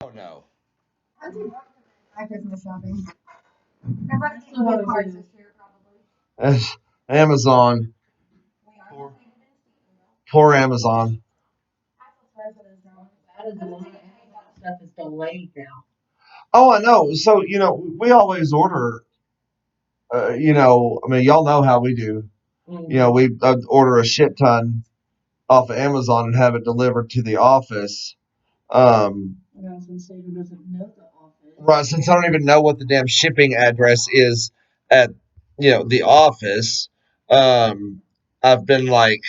Oh no. I'm too broke to buy Christmas shopping. Everybody's getting gift cards this year, probably. Amazon. Poor, poor Amazon. That is a lot of Amazon stuff is delayed now. Oh, I know. So, we always order, I mean, y'all know how we do. We order a shit ton off of Amazon and have it delivered to the office. I was gonna say who doesn't know the office. Right, since I don't even know what the damn shipping address is at, the office, um, I've been like,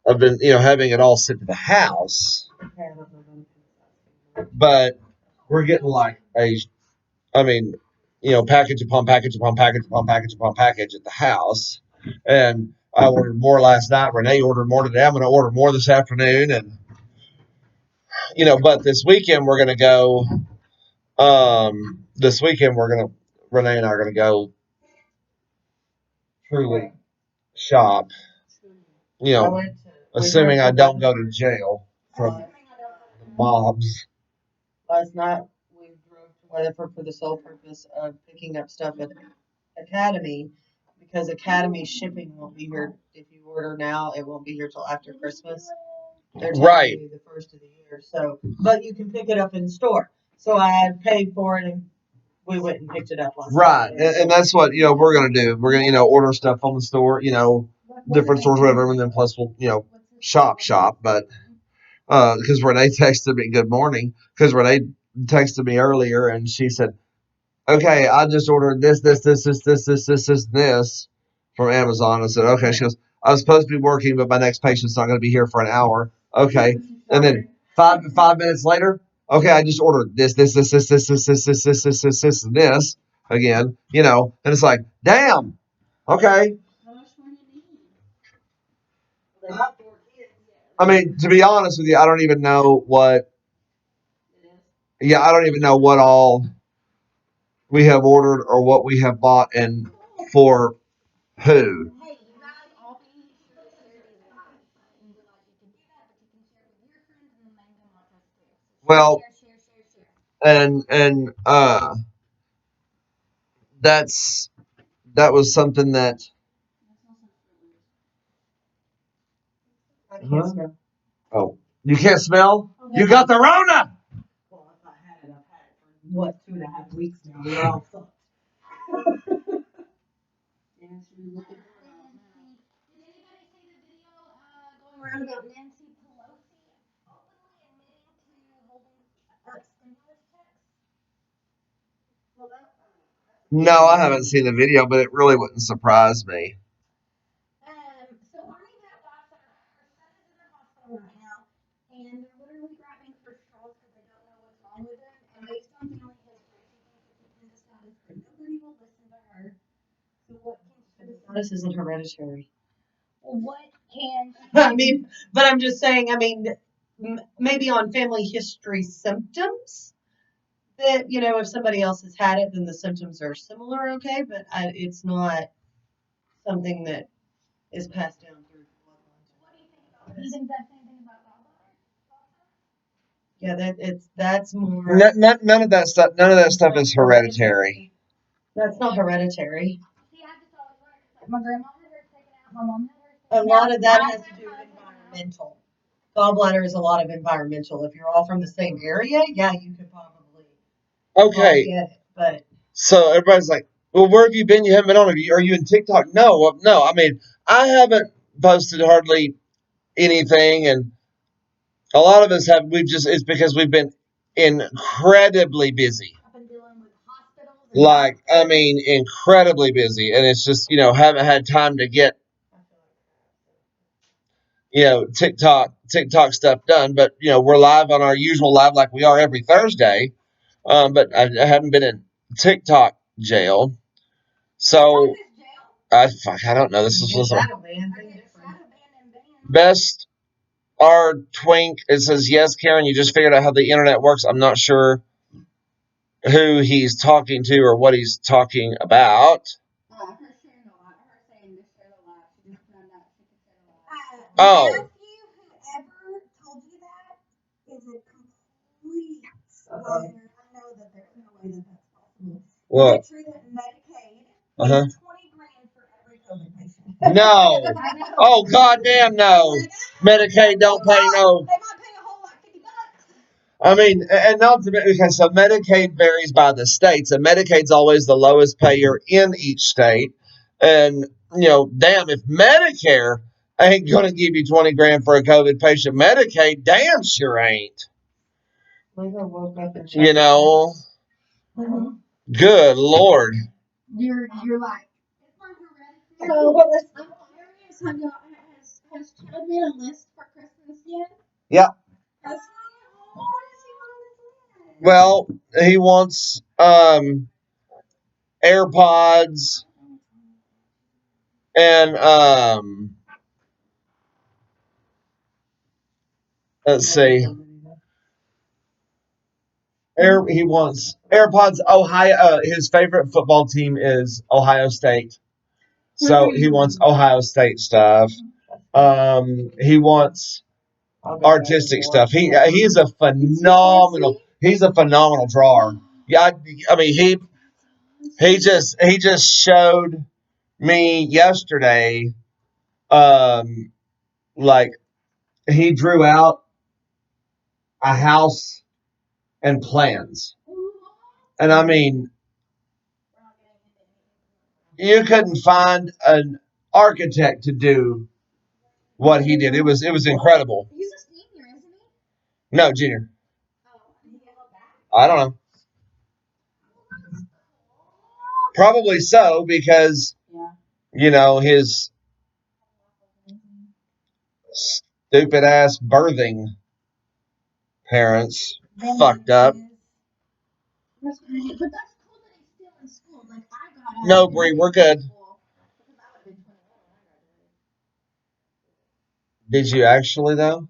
having it all sent to the house, Okay, I don't know. but we're getting like I mean, package upon package upon package upon package upon package at the house. And I ordered more last night. Renee ordered more today. I'm going to order more this afternoon. And, but this weekend we're going to go, Renee and I are going to go truly shop, you I know, went to assuming I don't go to jail from the mobs. last night. We drove to Weatherford for the sole purpose of picking up stuff at Academy because Academy shipping won't be here. If you order now, it won't be here till after Christmas. They're telling Right. you the first of the year. So, but you can pick it up in store. So I had paid for it and we went and picked it up last Right. night. And that's what, we're going to do. We're going to, order stuff from the store, different stores, whatever. And then plus we'll, shop. But, because Renee texted me, good morning, because Renee texted me earlier and she said, okay, I just ordered this from Amazon. I said, okay. She goes, I was supposed to be working, but my next patient's not going to be here for an hour. Okay. And then five minutes later, okay, I just ordered this again, and it's like, damn. Okay. I mean, to be honest with you, I don't even know what. Yeah, I don't even know what all we have ordered or what we have bought and for who. Hey, you guys all can share these live. And like you can do that, but you can share with your friends and then they can watch us too. So Well, share. and that was something that. I can't Huh? smell. Oh, you can't smell? You got the Rona. Well, if I had it, I've had it for what 2.5 weeks now. We're all fucked. Did anybody see the video going around about Nancy Pelosi openly admitting to holding stimulus checks? Well, No, I haven't seen the video, but it really wouldn't surprise me. so Arnie got docs that her son is in the hospital right now, and they're literally grabbing for straws because they don't know what's wrong with him. And based on family history, she thinks it's appendicitis, but nobody will listen to her. So what can she This isn't hereditary. What can I mean, but I'm just saying. I mean, maybe on family history symptoms that if somebody else has had it, then the symptoms are similar. Okay, but it's not something that is passed down through bloodlines. What do you think about this? Do you think that's anything about gallbladder? Yeah, that's more. None of that stuff. None of that stuff is hereditary. That's not hereditary. See, I just always wondered because my grandma had hers taken out, my mom had hers A taken out. lot of that has to do with environmental. Gallbladder is a lot of environmental. If you're all from the same area, yeah, you could probably Okay. get it. But So everybody's like, well, where have you been? You haven't been on. Are you in TikTok? No, no. I mean, I haven't posted hardly anything, and a lot of us have. It's because we've been incredibly busy. I've been dealing with hospitals. Like, I mean, incredibly busy, and it's just haven't had time to get TikTok stuff done. But we're live on our usual live like we are every Thursday. But I haven't been in TikTok jail, so I don't know. This is shadow ban. best R Twink. It says yes, Karen. You just figured out how the internet works. I'm not sure who he's talking to or what he's talking about. Matthew, Oh, whoever told you that is a complete I know that there's no way that that's possible. What? True that Medicaid Uh-huh. pays $20,000 for every COVID patient. No. I know. Oh, goddamn no. Medicaid don't pay no. They might pay a whole like $50. I mean, and not to okay, so Medicaid varies by the states, and Medicaid's always the lowest payer in each state. And damn, if Medicare ain't gonna give you $20,000 for a COVID patient, Medicaid damn sure ain't. You know, good Lord. You're like, it's like hereditary. So I'm curious, has Chad made a list for Christmas yet? Yeah. What does he want on his list? Well, he wants AirPods and let's see. He wants AirPods. Ohio. His favorite football team is Ohio State, so he wants Ohio State stuff. He wants artistic stuff. He's a phenomenal drawer. Yeah, I mean he just showed me yesterday. Like he drew out a house and plans, and I mean you couldn't find an architect to do what he did. It was incredible. He's a senior, isn't he? No, junior. Oh, did he get held back? I don't know. Probably so because his stupid ass birthing parents fucked up. But that's cool that he's still in school. Like I got out. No, Bree, we're good. Did you actually though?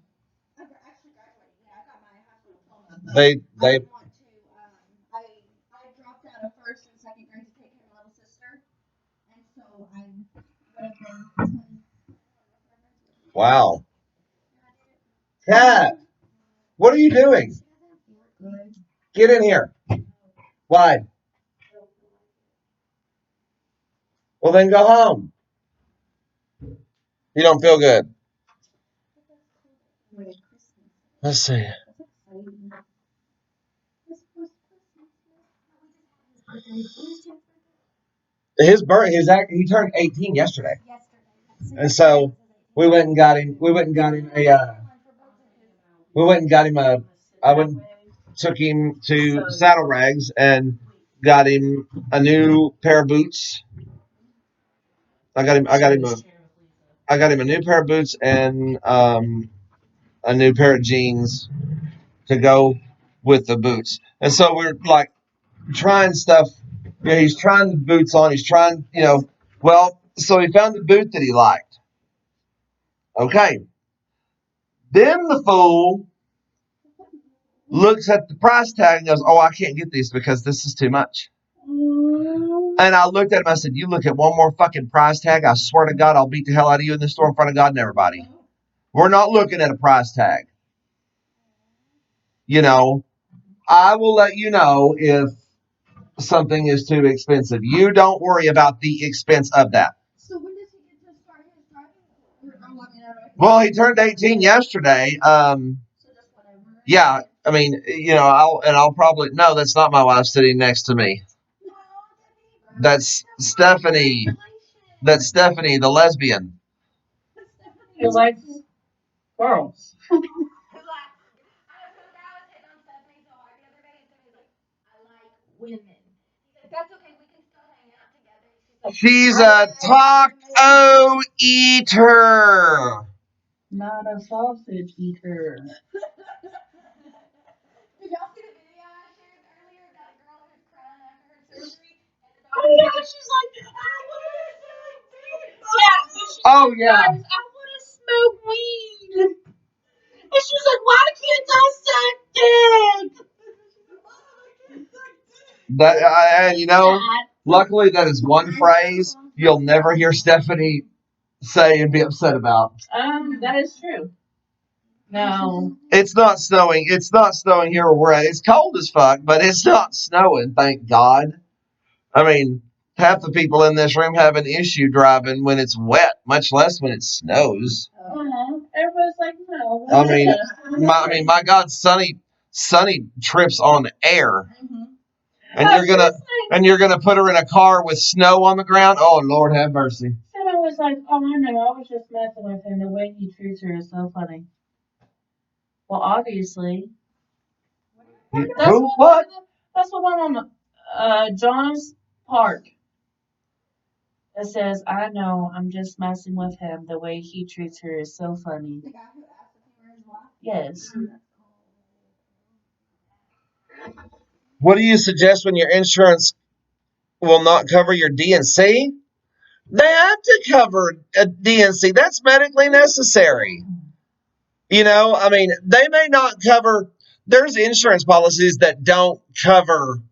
I actually graduated. Yeah, I got my high school diploma. They I want to. I dropped out of first and second grade to take care of my little sister, and so I would have been. Wow. Kat, what are you doing? Get in here. Why? Well, then go home. You don't feel good. Let's see. He turned 18 yesterday, and so we went and got him took him to Saddle Rags and got him a new pair of boots. I got him a new pair of boots and a new pair of jeans to go with the boots. And so we're like trying stuff. He's trying the boots on. He's trying, so he found the boot that he liked. Okay. Then the fool looks at the price tag and goes, "Oh, I can't get these because this is too much." And I looked at him. I said, "You look at one more fucking price tag. I swear to God, I'll beat the hell out of you in the store in front of God and everybody. We're not looking at a price tag. I will let you know if something is too expensive. You don't worry about the expense of that." So when does he get to start his driving? Well, he turned 18 yesterday. So just whatever. Yeah, I mean, I'll probably no. That's not my wife sitting next to me. That's Stephanie. That's Stephanie, the lesbian. Who likes girls? Women. That's okay. We can still hang out together. She's a taco eater. Not a sausage eater. Did y'all see the video I shared earlier about a girl who's crying after her surgery? Oh yeah, she's like, I want to smoke weed. Yeah. Oh yeah. I want to smoke weed. And she's like, why can't I suck dick? Luckily that is one phrase you'll never hear Stephanie say and be upset about. That is true. No. It's not snowing. It's not snowing here where we're at. It's cold as fuck, but it's not snowing, thank God. I mean, half the people in this room have an issue driving when it's wet, much less when it snows. Everybody's like, no. I mean, my God, sunny trips on air, and you're gonna put her in a car with snow on the ground. Oh Lord, have mercy. Sarah was like, oh, I know, I was just messing with him. The way he treats her is so funny. Well, obviously. Who? What? That's the one on John's Park. It says, I know, I'm just messing with him. The way he treats her is so funny. The guy who asked if you were his wife? Yes. What do you suggest when your insurance will not cover your DNC? They have to cover a DNC. That's medically necessary. You know, I mean, they may not cover. There's insurance policies that don't cover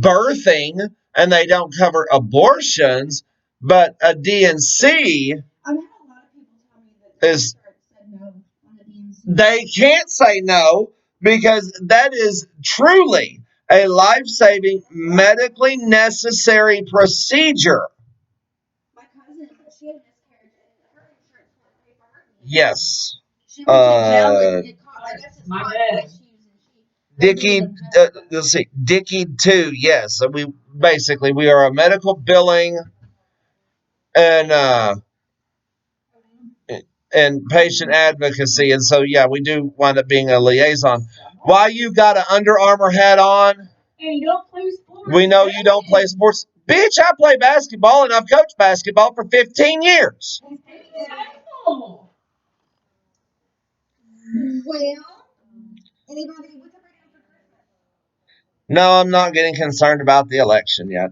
birthing and they don't cover abortions, but a DNC I've had a lot of people tell me that is. said no on the DNC. They can't say no because that is truly a life-saving, medically necessary procedure. My cousin, she had a miscarriage and her insurance wouldn't pay for her. Yes. She went to jail and it caught, I guess it's My caught bad. issues and she. Dickey, let's see, Dickey 2, yes. So we are a medical billing and patient advocacy, and so yeah, we do wind up being a liaison. Why you got an Under Armour hat on? And you don't play sports. We know you don't play sports. Bitch, I play basketball and I've coached basketball for 15 years. Oh. Well, anybody, what's everybody doing for Christmas? No, I'm not getting concerned about the election yet.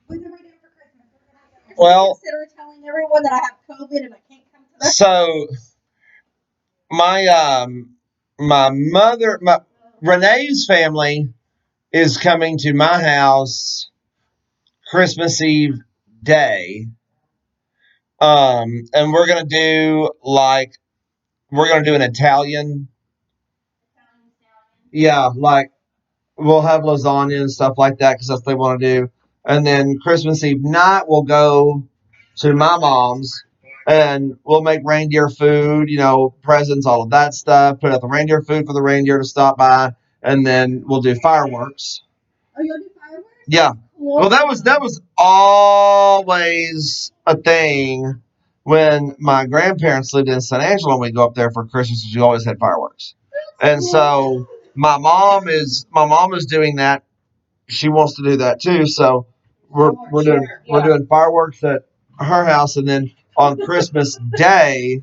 What's everybody doing for Christmas? Well, Consider telling everyone that I have COVID and I can't come to that. So my Renee's family is coming to my house Christmas Eve day. And we're gonna do an Italian. Yeah, like we'll have lasagna and stuff like that because that's what they want to do. And then Christmas Eve night we'll go to my mom's and we'll make reindeer food, presents, all of that stuff. Put out the reindeer food for the reindeer to stop by, and then we'll do fireworks. Oh, you'll do fireworks? Yeah. Well, that was always a thing when my grandparents lived in San Angelo and we go up there for Christmas. We always had fireworks, and so my mom is doing that. She wants to do that too. So we're doing fireworks at her house, and then on Christmas Day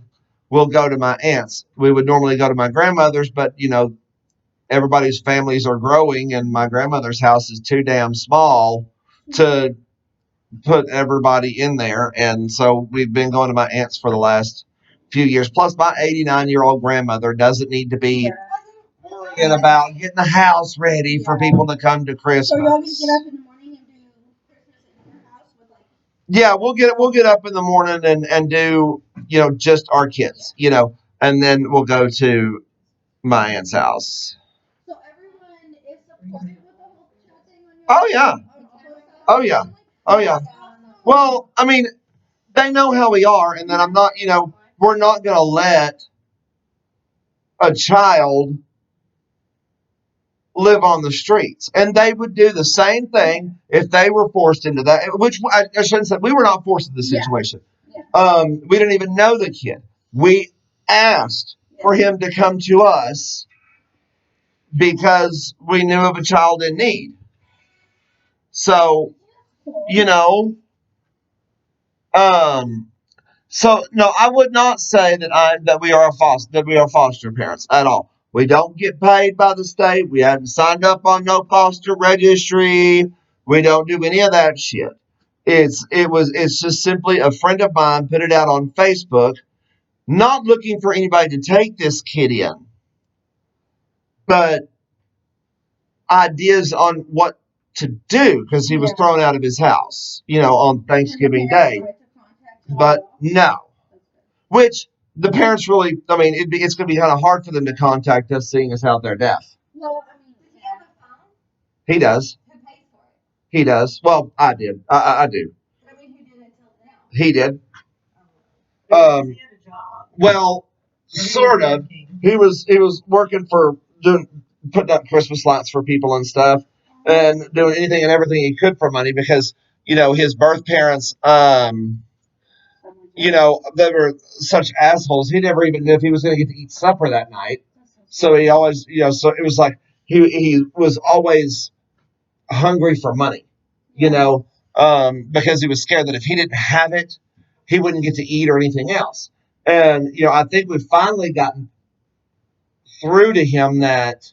we'll go to my aunt's. We would normally go to my grandmother's, but everybody's families are growing, and my grandmother's house is too damn small to put everybody in there. And so we've been going to my aunt's for the last few years. Plus, my 89-year-old grandmother doesn't need to be worrying about getting the house ready for people to come to Christmas. So y'all gonna get up in the morning and do Christmas in your house with like? Yeah, we'll get up in the morning and do just our kids, and then we'll go to my aunt's house. So everyone is supportive with the whole child thing on your? Oh yeah. Oh yeah. Oh yeah. Well, I mean, they know how we are, and then I'm not, we're not going to let a child live on the streets. And they would do the same thing if they were forced into that, which I shouldn't say, we were not forced into the situation. Yeah. We didn't even know the kid. We asked for him to come to us because we knew of a child in need. So, so no, I would not say that we are foster parents at all. We don't get paid by the state. We haven't signed up on no foster registry. We don't do any of that shit. It's just simply a friend of mine put it out on Facebook, not looking for anybody to take this kid in, but ideas on what to do because he was thrown out of his house, on Thanksgiving Day. But no, which the parents really, I mean, it's going to be kind of hard for them to contact us, seeing as how they're deaf. Well, I mean, does he have a phone? He does. Who pays for it? He does. Well, I did. I do. But I mean, who did it until now? He did. Does he have a job? Well, sort of. He was working for putting up Christmas lights for people and stuff, and doing anything and everything he could for money because his birth parents, they were such assholes. He never even knew if he was going to get to eat supper that night. So he always, so it was like he was always hungry for money, because he was scared that if he didn't have it, he wouldn't get to eat or anything else. And, I think we've finally gotten through to him that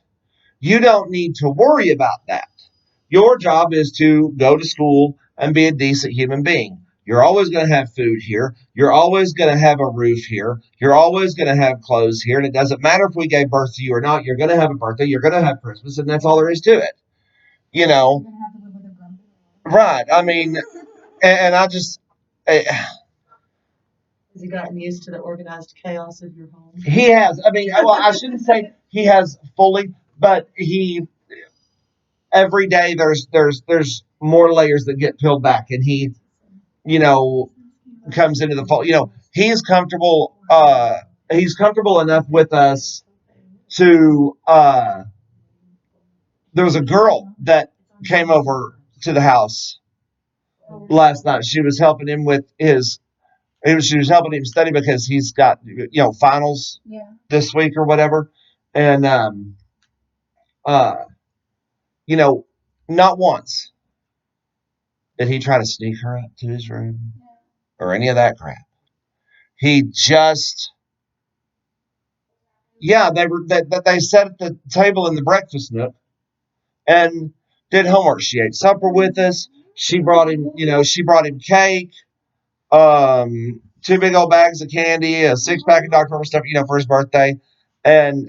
you don't need to worry about that. Your job is to go to school and be a decent human being. You're always going to have food here. You're always going to have a roof here. You're always going to have clothes here. And it doesn't matter if we gave birth to you or not. You're going to have a birthday. You're going to have Christmas. And that's all there is to it. You're gonna have to live with a grumpy. Right. I mean, and I just... Has he gotten used to the organized chaos of your home? He has. I mean, well, I shouldn't say he has fully, but every day there's more layers that get peeled back, and he, comes into the fold. He's comfortable. He's comfortable enough with us to. There was a girl that came over to the house last night. She was helping him with his. She was helping him study because he's got finals this week or whatever, and not once did he try to sneak her up to his room or any of that crap. He just they sat at the table in the breakfast nook and did homework. She ate supper with us. She brought him cake. 2 big old bags of candy, a 6-pack of Dr. Pepper stuff, for his birthday, and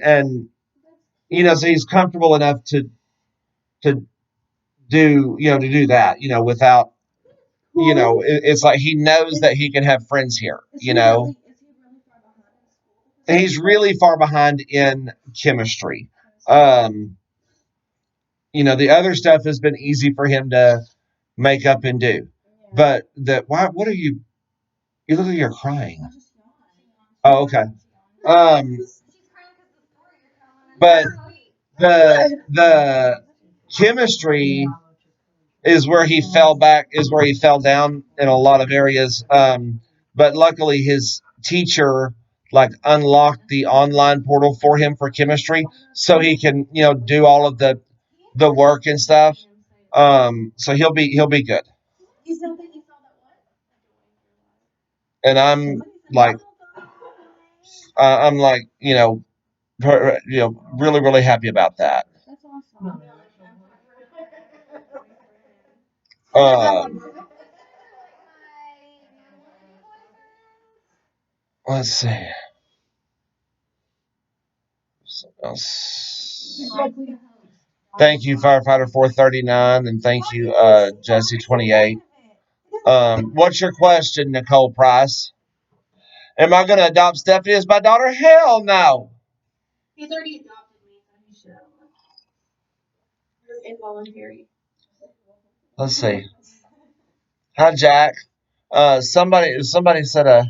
so he's comfortable enough to do that, without, it's like he knows that he can have friends here, Is he really far behind in school? He's really far behind in chemistry. The other stuff has been easy for him to make up and do, but what are you? You look like you're crying. Oh, okay. But the chemistry is where he fell down in a lot of areas. But luckily his teacher unlocked the online portal for him for chemistry, so he can do all of the work and stuff. So he'll be good. And I'm like, really, really happy about that. That's awesome. Let's see. Thank you, Firefighter 439, and thank you, Jesse 28. What's your question, Nicole Price? Am I going to adopt Stephanie as my daughter? Hell no. He's already adopted me, so he should. It's involuntary. Let's see. Hi, Jack. Somebody said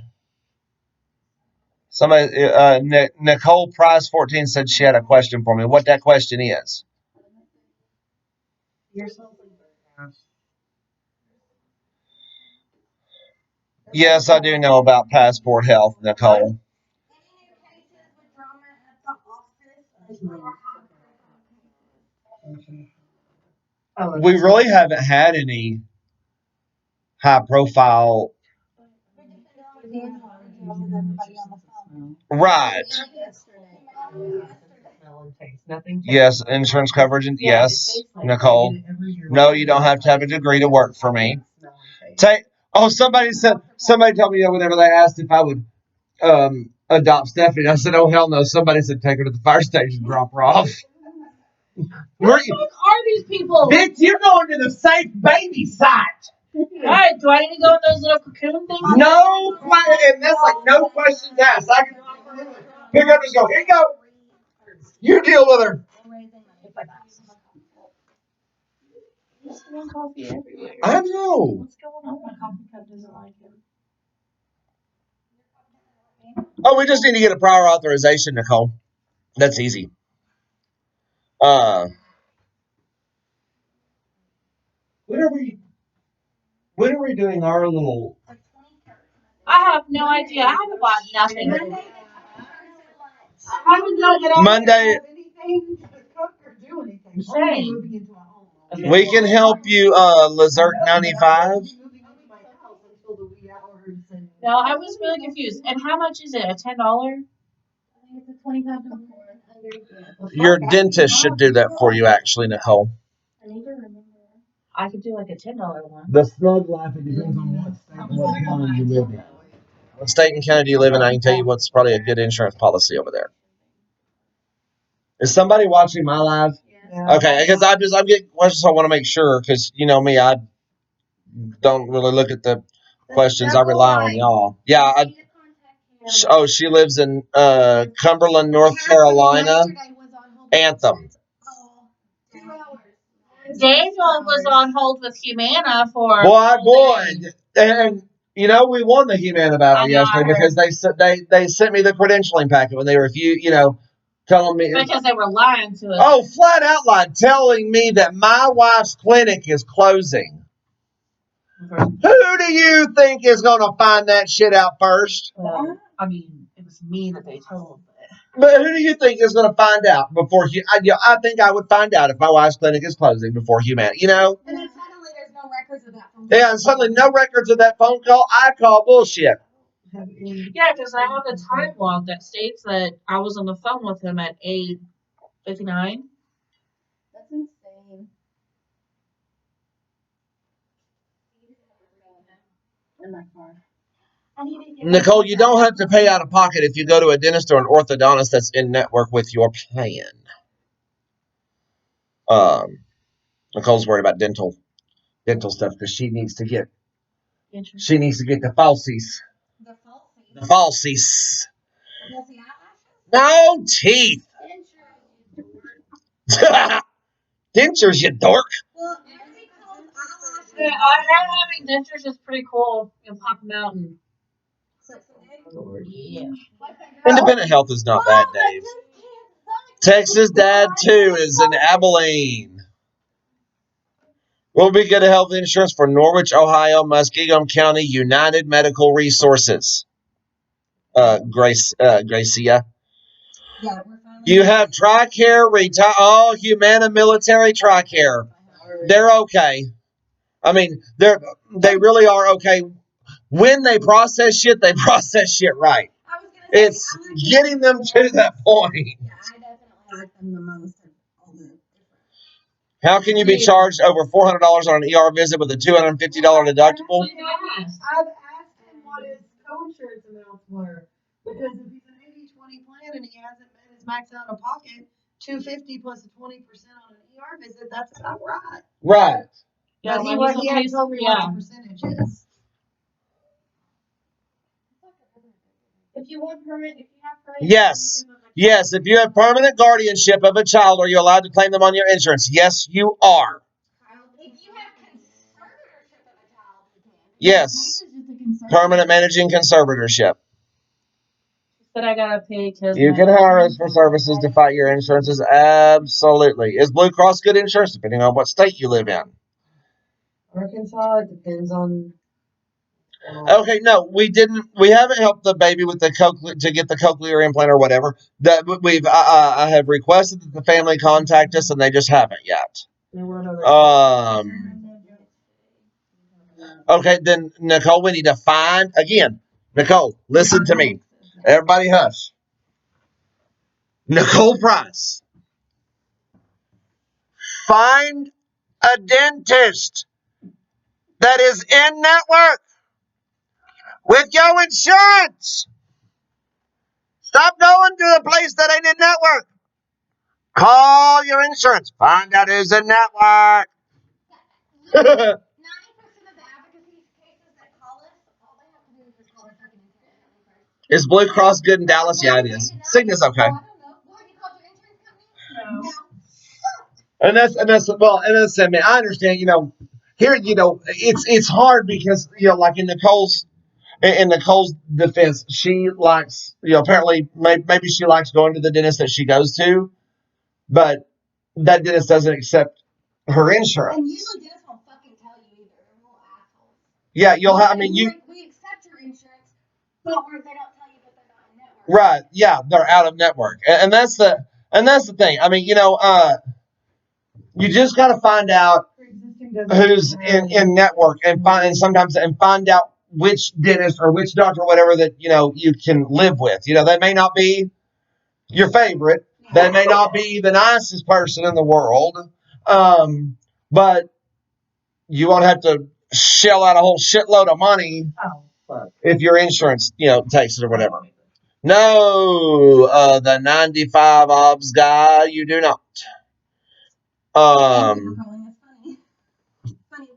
Nicole Price 14 said she had a question for me. What that question is? Yes, I do know about Passport Health, Nicole. We really haven't had any high profile. Right. Yes, insurance coverage. Yes, Nicole. No, you don't have to have a degree to work for me. Somebody told me whenever they asked if I would adopt Stephanie, I said, oh, hell no. Somebody said take her to the fire station, drop her off. Who are these people? Bitch, you're going to the safe baby site. Alright, do I need to go in those little cocoon things? No, and that's like no questions asked. I can pick up and go, here you go. You deal with her. There's one coffee everywhere. I know. What's going on? My coffee cup doesn't like him. Oh, we just need to get a prior authorization, Nicole. That's easy. When are we doing our little? I have no idea. I haven't bought nothing. I haven't done it all. Monday. Anything to cook or do anything. Same. Only moving into a home. We can help you, Lazert 95. No, I was really confused. And how much is it? A $10? I think it's a 25 under. Your dentist should do that for you, actually, Nicole. I need to remember. I could do like a $10 one. The Snug Life, it depends on what state and what county you live in. What state and county do you live in? I can tell you what's probably a good insurance policy over there. Is somebody watching my live? Yeah. Okay, because I'm getting questions. So I want to make sure, because you know me, I don't really look at the questions. I rely on y'all. Yeah. She lives in Cumberland, North Carolina. Anthem. Daniel was on hold with Humana for. Boy, and you know we won the Humana battle yesterday because they sent me the credentialing packet when they refused. You know, telling me because they were lying to us. Oh, flat out lied, telling me that my wife's clinic is closing. Who do you think is going to find that shit out first? Well, I mean, it was me that they told. But who do you think is going to find out before you? I think I would find out if my wife's clinic is closing before Humana. You know? And then suddenly there's no records of that phone call. Yeah, and suddenly no records of that phone call. I call bullshit. Yeah, because I have a time log that states that I was on the phone with him at 8:59. That's insane. In my car. Nicole, you don't have to pay out of pocket if you go to a dentist or an orthodontist that's in network with your plan. Nicole's worried about dental stuff because she needs to get the falsies. The falsies. The falsies. Does the eyelashes? No teeth. Dentures, you dork. Well, every called eyelashes. Yeah, I heard having dentures is pretty cool. You can pop them out and. Yeah. Independent Health is not bad, Dave. Texas Dad 2 is in Abilene. We'll be good at health insurance for Norwich, Ohio, Muskingum County, United Medical Resources. Gracia. Yeah, You have TRICARE, Humana Military TRICARE. They're okay. I mean, they really are okay. When they process shit right. It's getting them to that point. Yeah, I definitely like them the most of all the different. How can you be charged over $400 on an ER visit with a $250 deductible? I've asked him what his co-insurance amounts were because if he's an 80-20 plan and he hasn't met his max out of pocket, $250 plus a 20% on an ER visit, that's about right. Right. Yeah, But he had told me what the percentage is. If you have permanent Yes, if you have permanent guardianship of a child, are you allowed to claim them on your insurance? Yes, you are. If you have conservatorship of a child, you can. Yes. Permanent managing conservatorship. But I gotta pay because You can hire us for services to fight your insurances. Absolutely. Is Blue Cross good insurance depending on what state you live in? Arkansas, it depends on. Okay, no, we haven't helped the baby with the to get the cochlear implant or whatever. That I have requested that the family contact us, and they just haven't yet. Okay, then Nicole, we need to find again. Nicole, listen to me. Everybody, hush. Nicole Price, find a dentist that is in network with your insurance. Stop going to a place that ain't in network. Call your insurance. Find out who's in network. 90% of the Is Blue Cross good in Dallas? Yeah, it is. Cigna's okay. I don't know. Well, have you called your insurance company? No. And that's I mean, I understand, here, it's hard because, like in Nicole's defense, she likes, apparently maybe she likes going to the dentist that she goes to, but that dentist doesn't accept her And insurance. usually dentists won't fucking tell you either. They're little assholes. Yeah, We accept your insurance, but they don't tell you that they're not in network. right. Yeah, they're out of network. And that's the thing. I mean, you just got to find out who's in network and find out which dentist or which doctor or whatever that you can live with. They may not be your favorite, they may not be the nicest person in the world, but you won't have to shell out a whole shitload of money if your insurance takes it or whatever. No, the 95 obs guy, you do not. Thank you for calling us funny. Funny.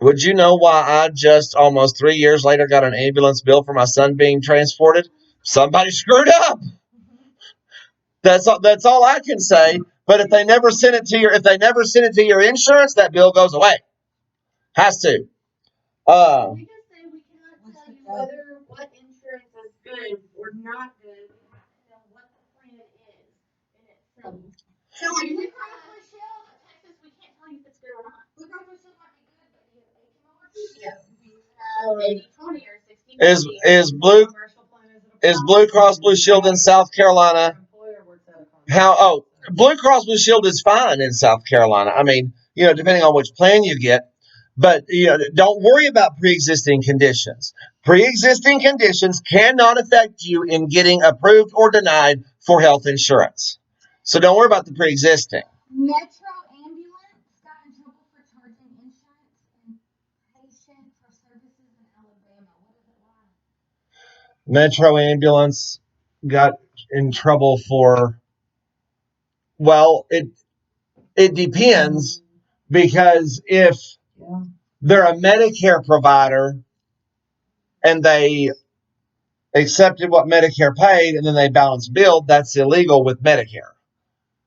Would you know why I just almost 3 years later got an ambulance bill for my son being transported? Somebody screwed up. That's all I can say. But if they never send it to your insurance, that bill goes away. Has to. We just say we cannot tell you whether what insurance is good or not good. We have to know what the plan is in itself. So like Blue Cross Blue Shield, Texas, we can't tell you if it's good or not. Blue Cross Blue Shield might be good, but you have HMO or 80-20 or 60-40. Is Blue Cross Blue Shield in South Carolina? Blue Cross Blue Shield is fine in South Carolina. I mean, depending on which plan you get. But don't worry about pre-existing conditions. Pre-existing conditions cannot affect you in getting approved or denied for health insurance. So don't worry about the pre-existing. Metro Ambulance got in trouble for charging insurance and patient for services in Alabama. What is it? Why? Metro Ambulance got in trouble for, well, it depends, because if they're a Medicare provider and they accepted what Medicare paid and then they balance billed, that's illegal with Medicare.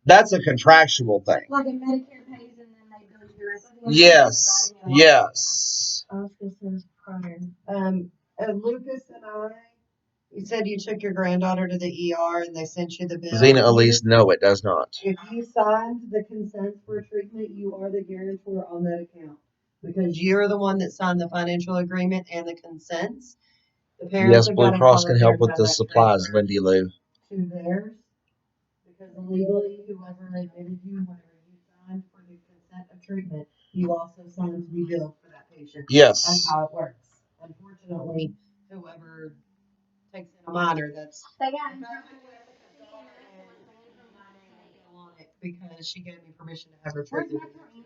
That's a contractual thing. Like if Medicare pays and then they bill you. Yes. Yes. Oscar says prior. Lucas and I, you said you took your granddaughter to the ER and they sent you the bill. Zena Elise, no, it does not. If you signed the consent for treatment, you are the guarantor on that account. Because you're the one that signed the financial agreement and the consents. The parents Yes, have Blue got to Cross call can up help there with and the have that supplies, transferred Lindy Lou. to theirs. Because legally, whoever admitted you, whenever you signed for the consent of treatment, you also signed to be billed for that patient. Yes. That's how it works. Unfortunately, whoever takes in a minor, that's They got in trouble because she gave me permission to have her treated. He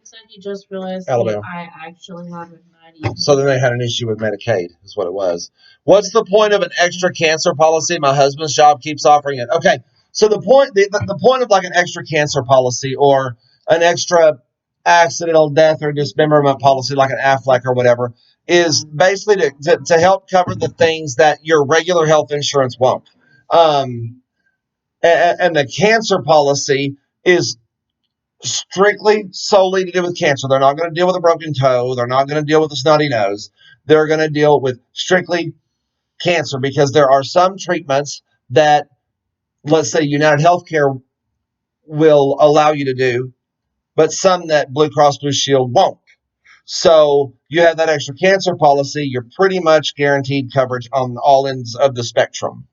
said he just realized Alabama. I actually have a 90. So then they had an issue with Medicaid, is what it was. What's the point of an extra cancer policy? My husband's job keeps offering it. Okay, so the point of like an extra cancer policy or an extra accidental death or dismemberment policy, like an Aflac or whatever, is basically to help cover the things that your regular health insurance won't. And the cancer policy is strictly solely to do with cancer. They're not going to deal with a broken toe. They're not going to deal with a snotty nose. They're going to deal with strictly cancer, because there are some treatments that, let's say, United Healthcare will allow you to do, but some that Blue Cross Blue Shield won't. So you have that extra cancer policy, you're pretty much guaranteed coverage on all ends of the spectrum.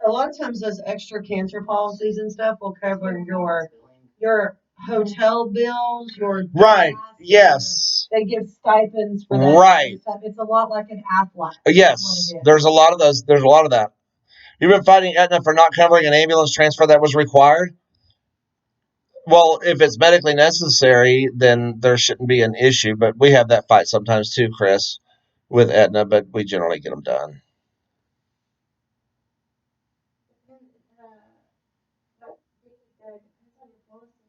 A lot of times those extra cancer policies and stuff will cover your hotel bills, your Right. gas, Yes. They give stipends for that. Right. Kind of stuff. It's a lot like an Aflac. Yes. There's a lot of those. There's a lot of that. You've been fighting Aetna for not covering an ambulance transfer that was required? Well, if it's medically necessary, then there shouldn't be an issue. But we have that fight sometimes too, Chris, with Aetna, but we generally get them done.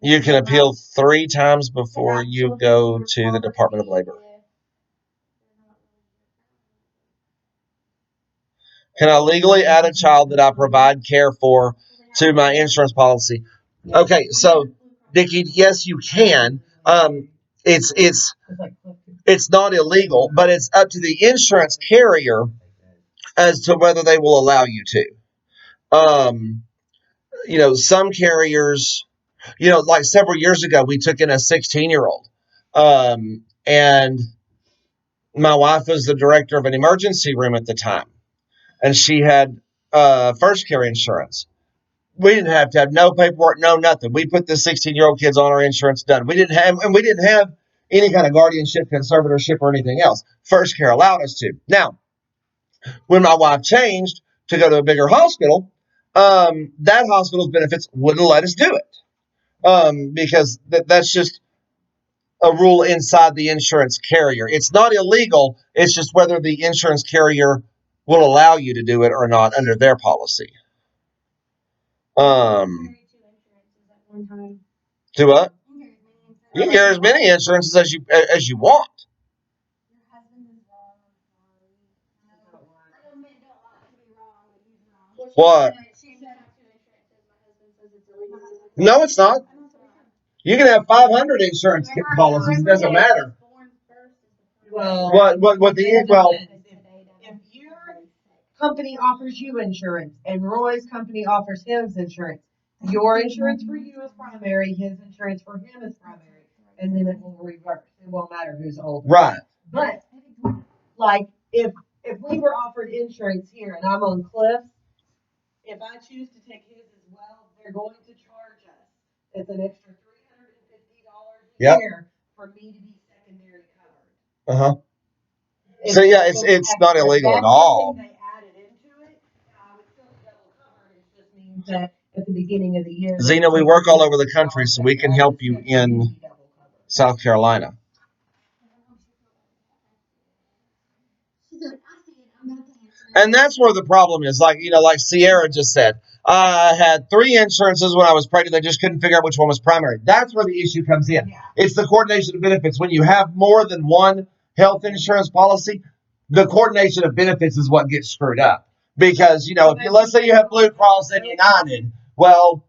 You can appeal 3 times before you go to the Department of Labor. Can I legally add a child that I provide care for to my insurance policy? Okay, so Dickie, yes, you can. It's not illegal, but it's up to the insurance carrier as to whether they will allow you to. Some carriers, like several years ago, we took in a 16-year-old, and my wife was the director of an emergency room at the time, and she had first care insurance. We didn't have to have no paperwork, no nothing. We put the 16-year-old kids on our insurance, done. We didn't have any kind of guardianship, conservatorship, or anything else. First care allowed us to. Now, when my wife changed to go to a bigger hospital, that hospital's benefits wouldn't let us do it, because that's just a rule inside the insurance carrier. It's not illegal. It's just whether the insurance carrier will allow you to do it or not under their policy. Do what? You can carry as many insurances as you want. What? No, it's not. You can have 500 insurance policies. It doesn't matter. If your company offers you insurance and Roy's company offers his insurance, your insurance for you is primary, his insurance for him is primary, and then it will reverse. It won't matter who's older. Right. But like if we were offered insurance here and I'm on Cliff's, if I choose to take his as well, they're going to charge us. It's an extra $350 a year for me to be secondary covered. So yeah, it's not illegal at all. They added into it. I would still be double covered. It just means that at the beginning of the year. Zena, we work all over the country, so we can help you in South Carolina. And that's where the problem is. Like Sierra just said, I had 3 insurances when I was pregnant. They just couldn't figure out which one was primary. That's where the issue comes in. Yeah. It's the coordination of benefits. When you have more than one health insurance policy, the coordination of benefits is what gets screwed up. Because, let's say you have Blue Cross and United, well,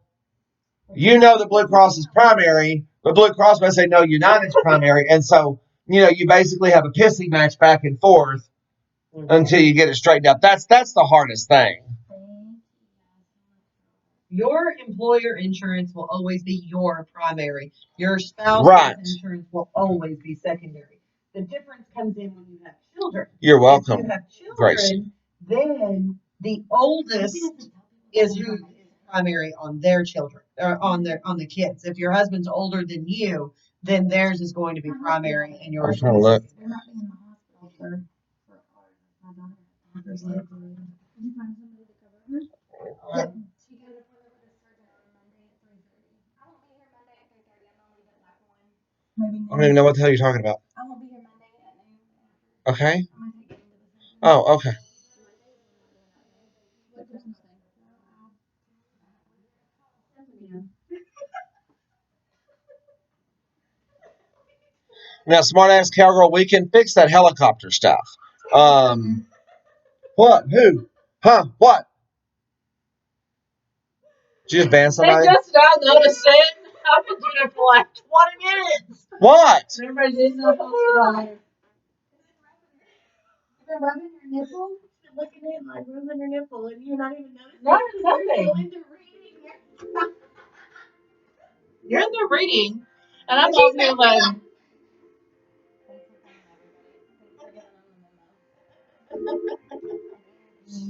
the Blue Cross is primary, but Blue Cross may say, no, United's primary. And so, you basically have a pissing match back and forth until you get it straightened out. That's the hardest thing. Your employer insurance will always be your primary. Your spouse's Right. insurance will always be secondary. The difference comes in when you have children. You're welcome. If you have children, Grace. then the oldest is who is primary on their children or on the kids. If your husband's older than you, then theirs is going to be primary and yours. I'm trying to look. They're not in the hospital for my daughter. Did you find somebody to cover her? Yep. She got an appointment with a surgeon on Monday at 3:30. I won't be here Monday at 3:30. I'm gonna leave at like 1. Maybe I don't even know what the hell you're talking about. I won't be here Monday at noon. Okay. I'm gonna take it into the surgeon. Oh, okay. What Christmas thing? Now, smart-ass cowgirl, we can fix that helicopter stuff. What? Who? Huh? What? Did you just ban They somebody? just now noticed it. I've been doing it for like 20 minutes. What? Everybody's just not posted on it. You've been rubbing your nipple? You're looking at it like rubbing your nipple and you're not even noticing. Not You're nothing. so into reading. You're in the reading, and I'm over here like,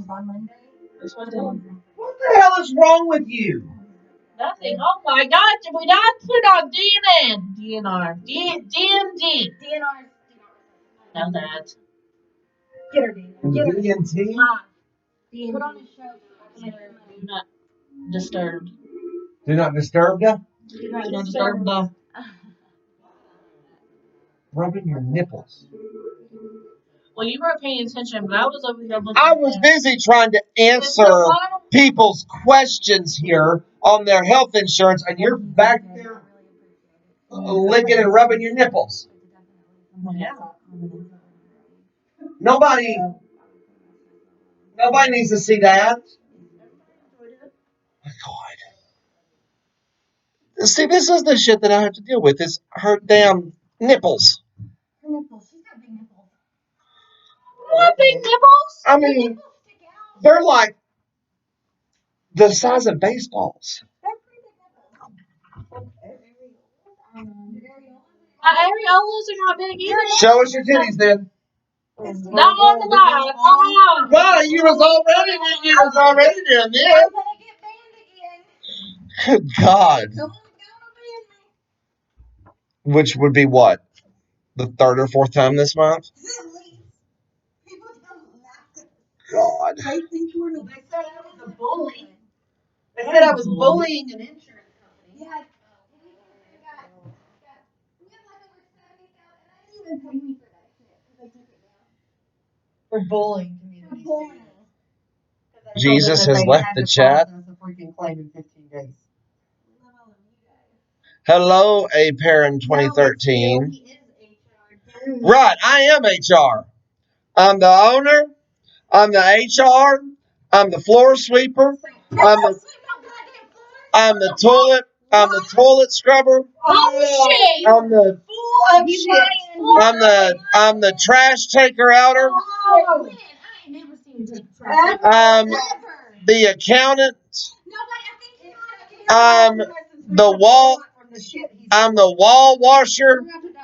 On Monday. What the hell is wrong with you? nothing. Oh my God, did we not put on DNR? DND. DNR. Know that. Get her, Dana. Get her. DNT? Put on a show. Do not disturb. Do not disturb you? Do not disturb the. Rubbing your nipples. Well, you weren't paying attention, but I was over here looking. I was busy trying to answer people's questions here on their health insurance, and you're back there licking and rubbing your nipples. Yeah. Nobody Nobody needs to see that. My God. See, this is the shit that I have to deal with. Is her damn nipples. Her nipples. She's got big nipples. What, big nipples? I Her mean, nipples stick out. they're like the size of baseballs. They're pretty big nipples. My areolas are not big either. Show us your titties then. Not on the live. Oh, Well, you was already doing this. I'm gonna get banned again. Good God. Someone's gonna ban me. Which would be what? The third or fourth time this month? At least. People don't laugh. God. They think we're They said I was a bully. They said I was bullying an insurance company. Yeah. We got like over 70,000, and they didn't even pay me for that shit because they took it down. For bullying For community. bullying. Jesus has left the chat. A freaking claim in 15 days. We love all of you guys. Hello, A Parent 2013. He is HR. Right, I am HR. I'm the owner. I'm the HR. I'm the floor sweeper. I'm the toilet. I'm the toilet scrubber. shit. I'm the Full of shit. I'm the trash taker outer. Oh, man, I ain't never seen you take trash. I'm Never. the accountant. Nobody, I think The wall. I'm the wall washer. you're about to die.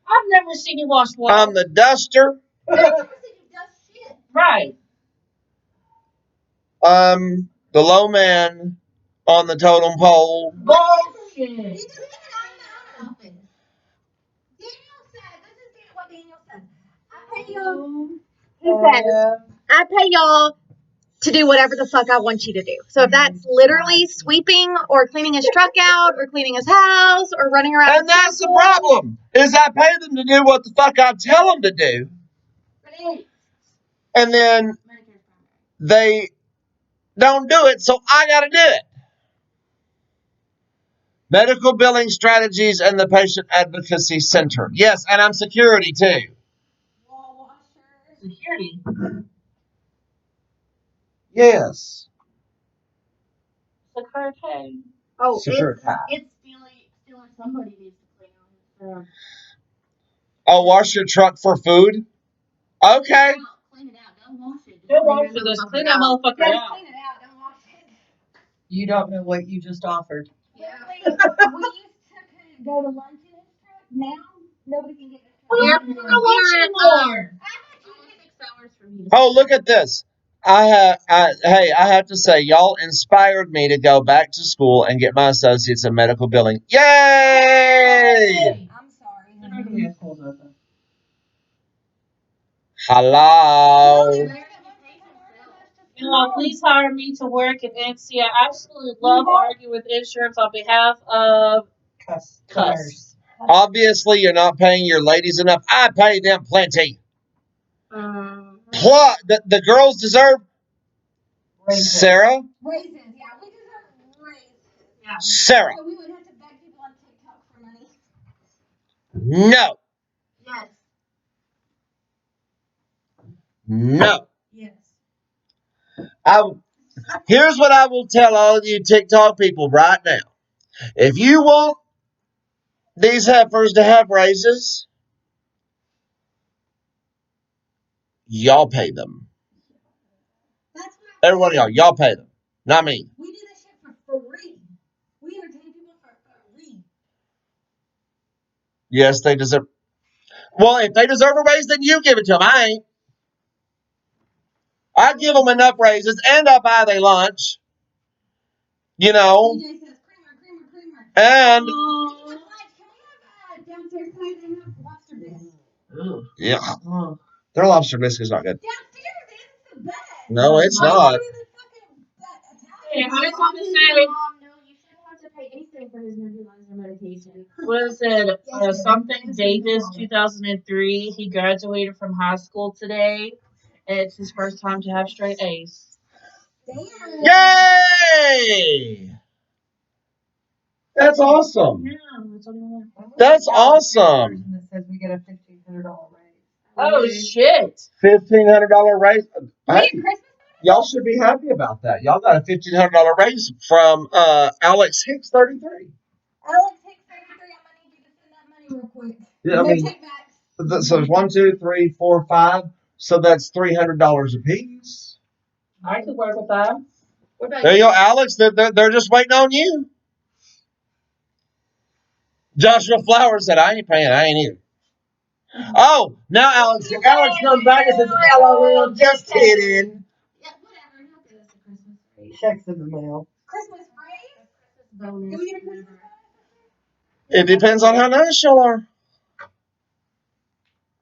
I've never seen you wash walls. I'm the duster. I've never seen you dust shit. Right. I'm the low man on the totem pole. Bullshit. You do it in the office. Daniel said, this is what Daniel said. I pay y'all. He says, I pay y'all to do whatever the fuck I want you to do. So if that's literally sweeping or cleaning his truck out or cleaning his house or running around. And that's the problem, is I pay them to do what the fuck I tell them to do. And then they don't do it, so I gotta do it. Medical Billing Strategies and the Patient Advocacy Center. Yes, and I'm security too. Wall washer. Security. Yes. Security. Oh, Security. it's stealing somebody needs to clean on. I'll wash your truck for food. Okay. Clean it out. Don't wash it. Don't wash it. Just clean that motherfucker Just out. clean it out. Don't wash it. You don't know what you just offered. Literally, we used to go to lunch in his truck. Now, nobody can get in his truck. We aren't gonna lunch anymore. I bet you 6 hours from you. Oh, look at this. I have to say, y'all inspired me to go back to school and get my associates in medical billing. Yay! I'm sorry. They're not gonna be as cool as us. Hello. You know, please hire me to work at NC. I absolutely love arguing with insurance on behalf of Customers. Obviously, you're not paying your ladies enough. I pay them plenty. Plus, the girls deserve. Sarah? Raisins, yeah, we deserve raisins. Sarah. So we would have to beg people on TikTok for money. No. Yes. No. Yes. Here's what I will tell all of you TikTok people right now. If you want these heifers to have raises, y'all pay them. That's what Everybody, y'all pay them. Not me. we do this shit for free. We entertain people for free. Yes, they deserve. Well, if they deserve a raise, then you give it to them. I ain't. I give them enough raises, and I buy their lunch. You know. DJ says creamer. And Can we have downstairs tonight and have lobster bisque? yeah, their lobster bisque is not good. Downstairs is the best. No, it's not. Hey, I just want to say, Mom, no, you shouldn't have to pay anything for his nebulizer medication. what is it? Something Davis 2003. He graduated from high school today. And it's his first time to have straight A's. Damn. Yay! That's awesome. Yeah, that's what I want. That's awesome. That says we get a $1,500 raise. Oh shit! $1,500 raise. Hey, Wait, Christmas? y'all should be happy about that. Y'all got a $1,500 raise from Alex Hicks 33. Alex Hicks 33, I'm gonna need you to send that money real quick. Yeah, I No mean, take backs. so there's 1, 2, 3, 4, 5. So that's $300 a piece. I could work with that. What about There you go, Alex. They're just waiting on you. Joshua Flowers said, I ain't paying. I ain't either. Oh, now Alex comes back and says, LOL, just kidding. Yeah, whatever. He'll get us a Christmas raise. Checks in the mail. Christmas raise? Christmas bonus. Do we get a Christmas bonus? It depends on how nice y'all are.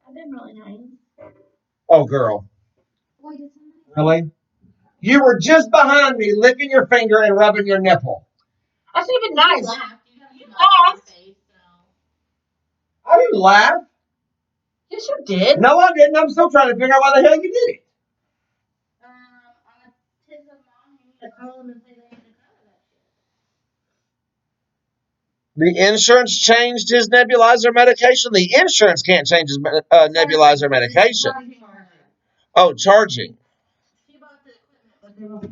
I've been really nice. Oh, girl. Wait, did somebody? Really? You were just behind me, licking your finger and rubbing your nipple. I should have been nice. You laughed. I didn't laugh. Yes, you did. No, I didn't. I'm still trying to figure out why the hell you did it. On a tis of mom, you need to call them and say they need to cover that shit. The insurance changed his nebulizer medication. The insurance can't change his nebulizer medication. Oh, charging. She bought the equipment, but they won't pay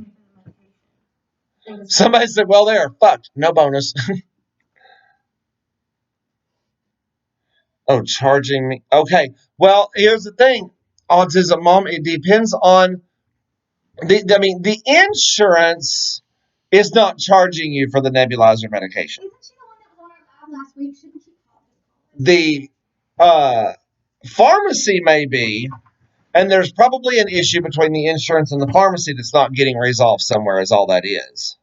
for the medication. Somebody said, well, they're fucked. No bonus. Oh, charging me. Okay. Well, here's the thing. Autism Mom, it depends on the insurance is not charging you for the nebulizer medication. Isn't she the one that was on our live last week? Shouldn't she call us? The pharmacy may be, and there's probably an issue between the insurance and the pharmacy that's not getting resolved somewhere, is all that is.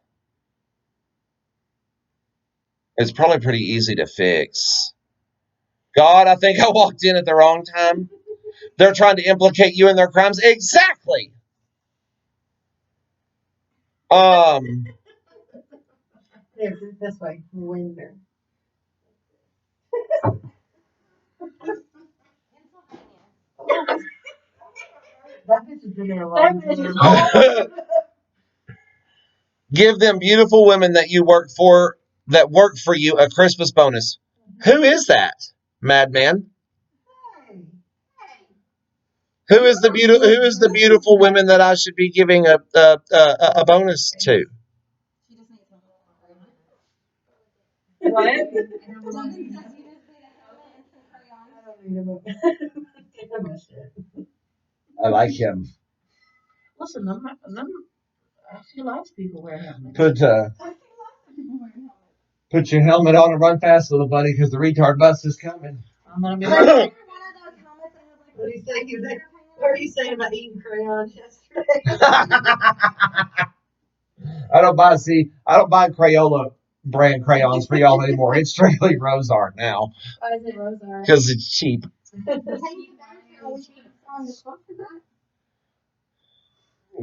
It's probably pretty easy to fix. God, I think I walked in at the wrong time. They're trying to implicate you in their crimes. Exactly. Here, this way. Winter. That bitch has been there a long That bitch is time. Give them beautiful women that work for you a Christmas bonus. Who is that, madman? Who is the beautiful women that I should be giving a bonus to? She just needs some What? Something says you just need a helmet and some crayons. I don't need him. I like him. Listen, she likes people wearing helmets. Put I see lots of people wearing helmets. put your helmet on and run fast, little buddy, because the retard bus is coming. I'm gonna be I like, wore one of those helmets and it was like. What are you saying about eating crayons yesterday? I don't buy Crayola brand crayons for y'all anymore. It's strictly Rose Art now Why is it Rosar? because it's cheap.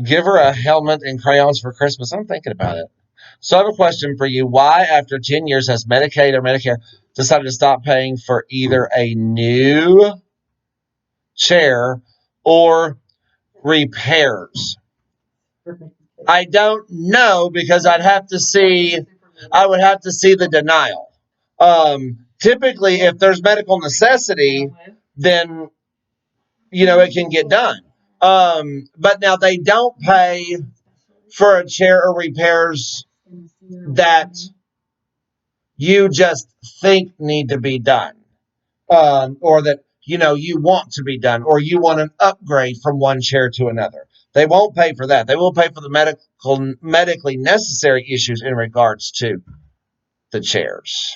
Give her a helmet and crayons for Christmas. I'm thinking about it. So I have a question for you. Why, after 10 years, has Medicaid or Medicare decided to stop paying for either a new chair or repairs? I don't know because I would have to see the denial. Typically, if there's medical necessity, then it can get done. But now they don't pay for a chair or repairs that you just think need to be done, or that you want to be done, or you want an upgrade from one chair to another. They won't pay for that. They will pay for the medically necessary issues in regards to the chairs.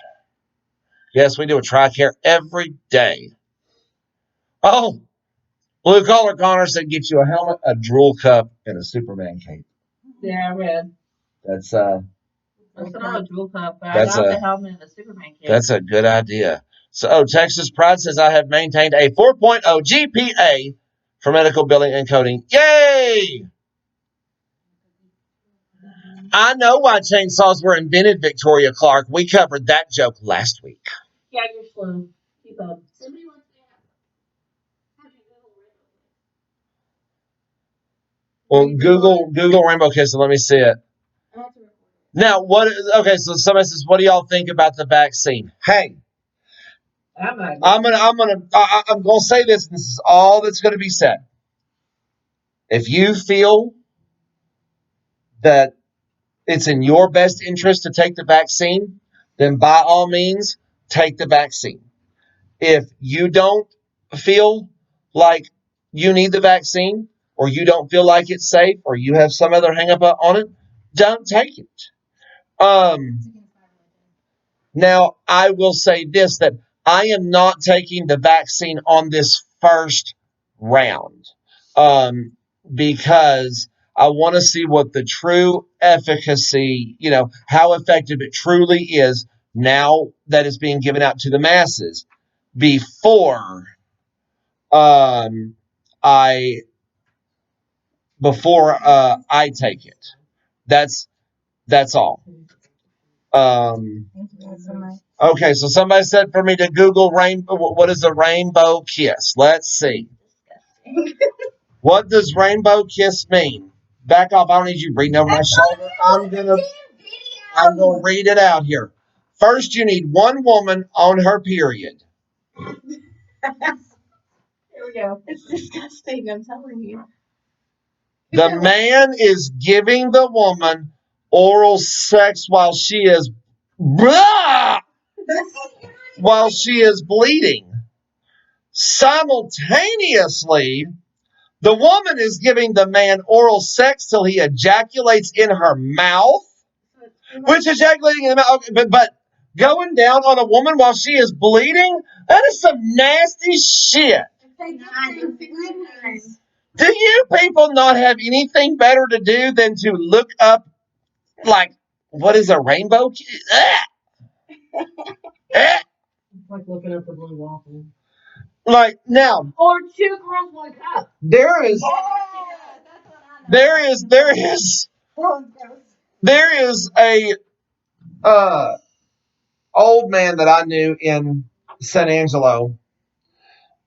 Yes, we do a TRICARE every day. Oh, Blue Collar Connor said get you a helmet, a drool cup, and a Superman cape. yeah, I read. That's not a drool cup, but That's I got a- the helmet and the Superman kit. That's a good idea. So, Texas Pride says I have maintained a 4.0 GPA for medical billing and coding. Yay! I know why chainsaws were invented, Victoria Clark. We covered that joke last week. Yeah, you're slow. Keep up. Somebody wants to have you Well, Google Rainbow Kiss and let me see it. Now, okay, so somebody says, what do y'all think about the vaccine? Hey, I'm not. I'm gonna say this. This is all that's gonna be said. If you feel that it's in your best interest to take the vaccine, then by all means take the vaccine. If you don't feel like you need the vaccine, or you don't feel like it's safe, or you have some other hang up on it, don't take it. Now, I will say this, that I am not taking the vaccine on this first round, because I want to see what the true efficacy, how effective it truly is now that it's being given out to the masses before I I take it. That's all. Okay, so somebody said for me to Google rainbow. What is a rainbow kiss? Let's see. What does rainbow kiss mean? Back off! I don't need you reading over my shoulder. I'm gonna read it out here. First, you need one woman on her period. Here we go. It's disgusting, I'm telling you. The man is giving the woman oral sex while she is bleeding. Simultaneously, the woman is giving the man oral sex till he ejaculates in her mouth. Which ejaculating in the mouth, but going down on a woman while she is bleeding, that is some nasty shit. Do you people not have anything better to do than to look up, like, what is a rainbow? It's like looking up the blue waffle. Like, now, Or 2 girls, 1 cup. there is a old man that I knew in San Angelo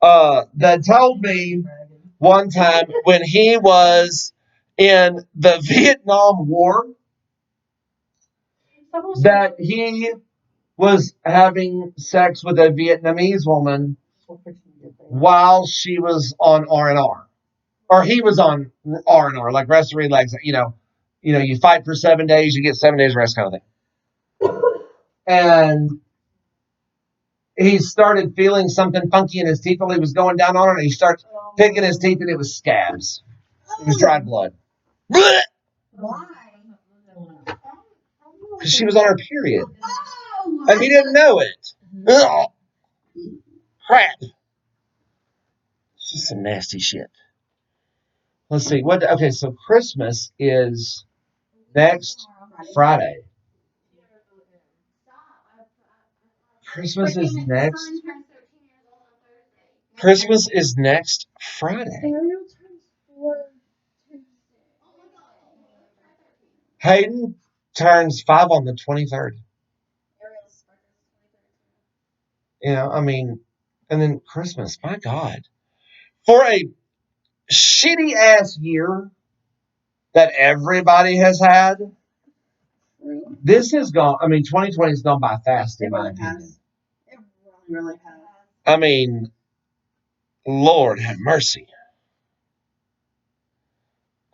that told me one time when he was in the Vietnam War that he was having sex with a Vietnamese woman while she was on R&R, or he was on R&R, like rest and relax. You fight for 7 days, you get 7 days rest, kind of thing. And he started feeling something funky in his teeth while he was going down on it. And he starts picking his teeth, and it was scabs. It was dried blood. Why? Because she was on her period, and he didn't know it. Ugh. Crap. It's just some nasty shit. Let's see. Okay, so Christmas is next Friday. Christmas is next. Christmas is next Friday. Hayden turns 5 on the 23rd. And then Christmas. My God, for a shitty ass year that everybody has had, this has gone. 2020 has gone by fast, in my opinion. It really has. Lord have mercy.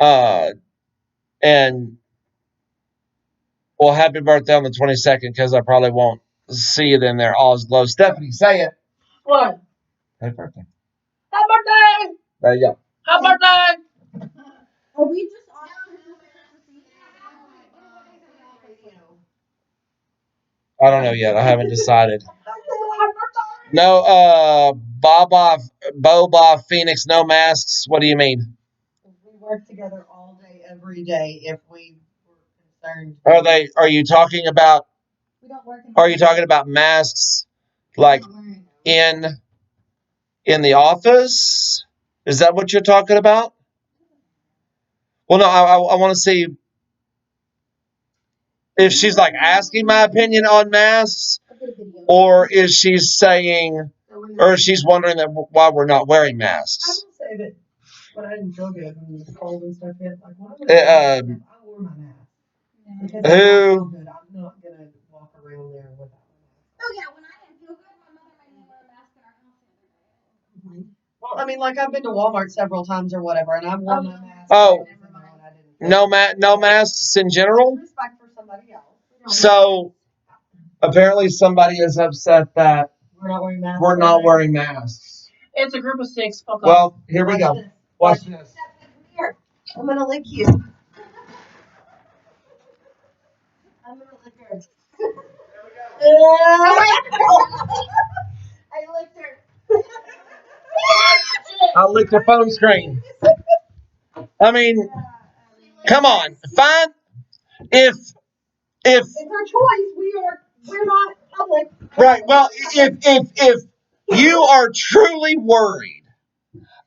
And well, happy birthday on the 22nd, because I probably won't see you then there. All's glow. Stephanie, say it. What? Happy birthday. Happy birthday! There you go. Happy birthday! Are we just on I don't know yet. I haven't decided. No, Boba, Phoenix, no masks. What do you mean? We work together all day, every day. If we were concerned, Are you talking about? We don't work in Are you talking about masks, like in the office? Is that what you're talking about? Well, no. I want to see if she's like asking my opinion on masks, or is she saying, or she's wondering that why we're not wearing I masks. will say that when I didn't feel good, when it was cold and stuff, like Uh, I wore my mask. Because Who? I feel good. I'm not gonna walk around there without my mask. Oh yeah, when I didn't feel good, my mother made me wear a Well, I mean, like I've been to Walmart several times or whatever, and I've worn my mask. Oh. and I didn't No masks in general. respect for somebody else. So apparently somebody is upset that We're not wearing masks. we're not wearing masks. It's a group of 6. Fuck off. Well, here we Watch go. this. Watch this. Here, I'm gonna lick you. I'm gonna lick her. I licked her. I licked the phone screen. I mean, come on. Fine. If It's our choice. We're not public. right, well, if you are truly worried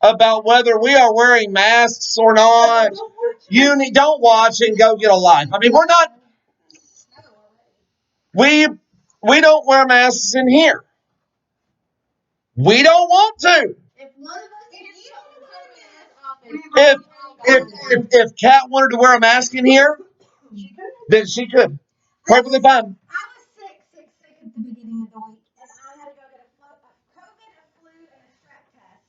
about whether we are wearing masks or not, don't watch and go get a life. I mean, we're not. We don't wear masks in here. We don't want to. If one of us gets If Kat wanted to wear a mask in here, then she could. Perfectly fine. I was sick at the beginning of the week, and I had to go get a COVID, a flu, and a strep test.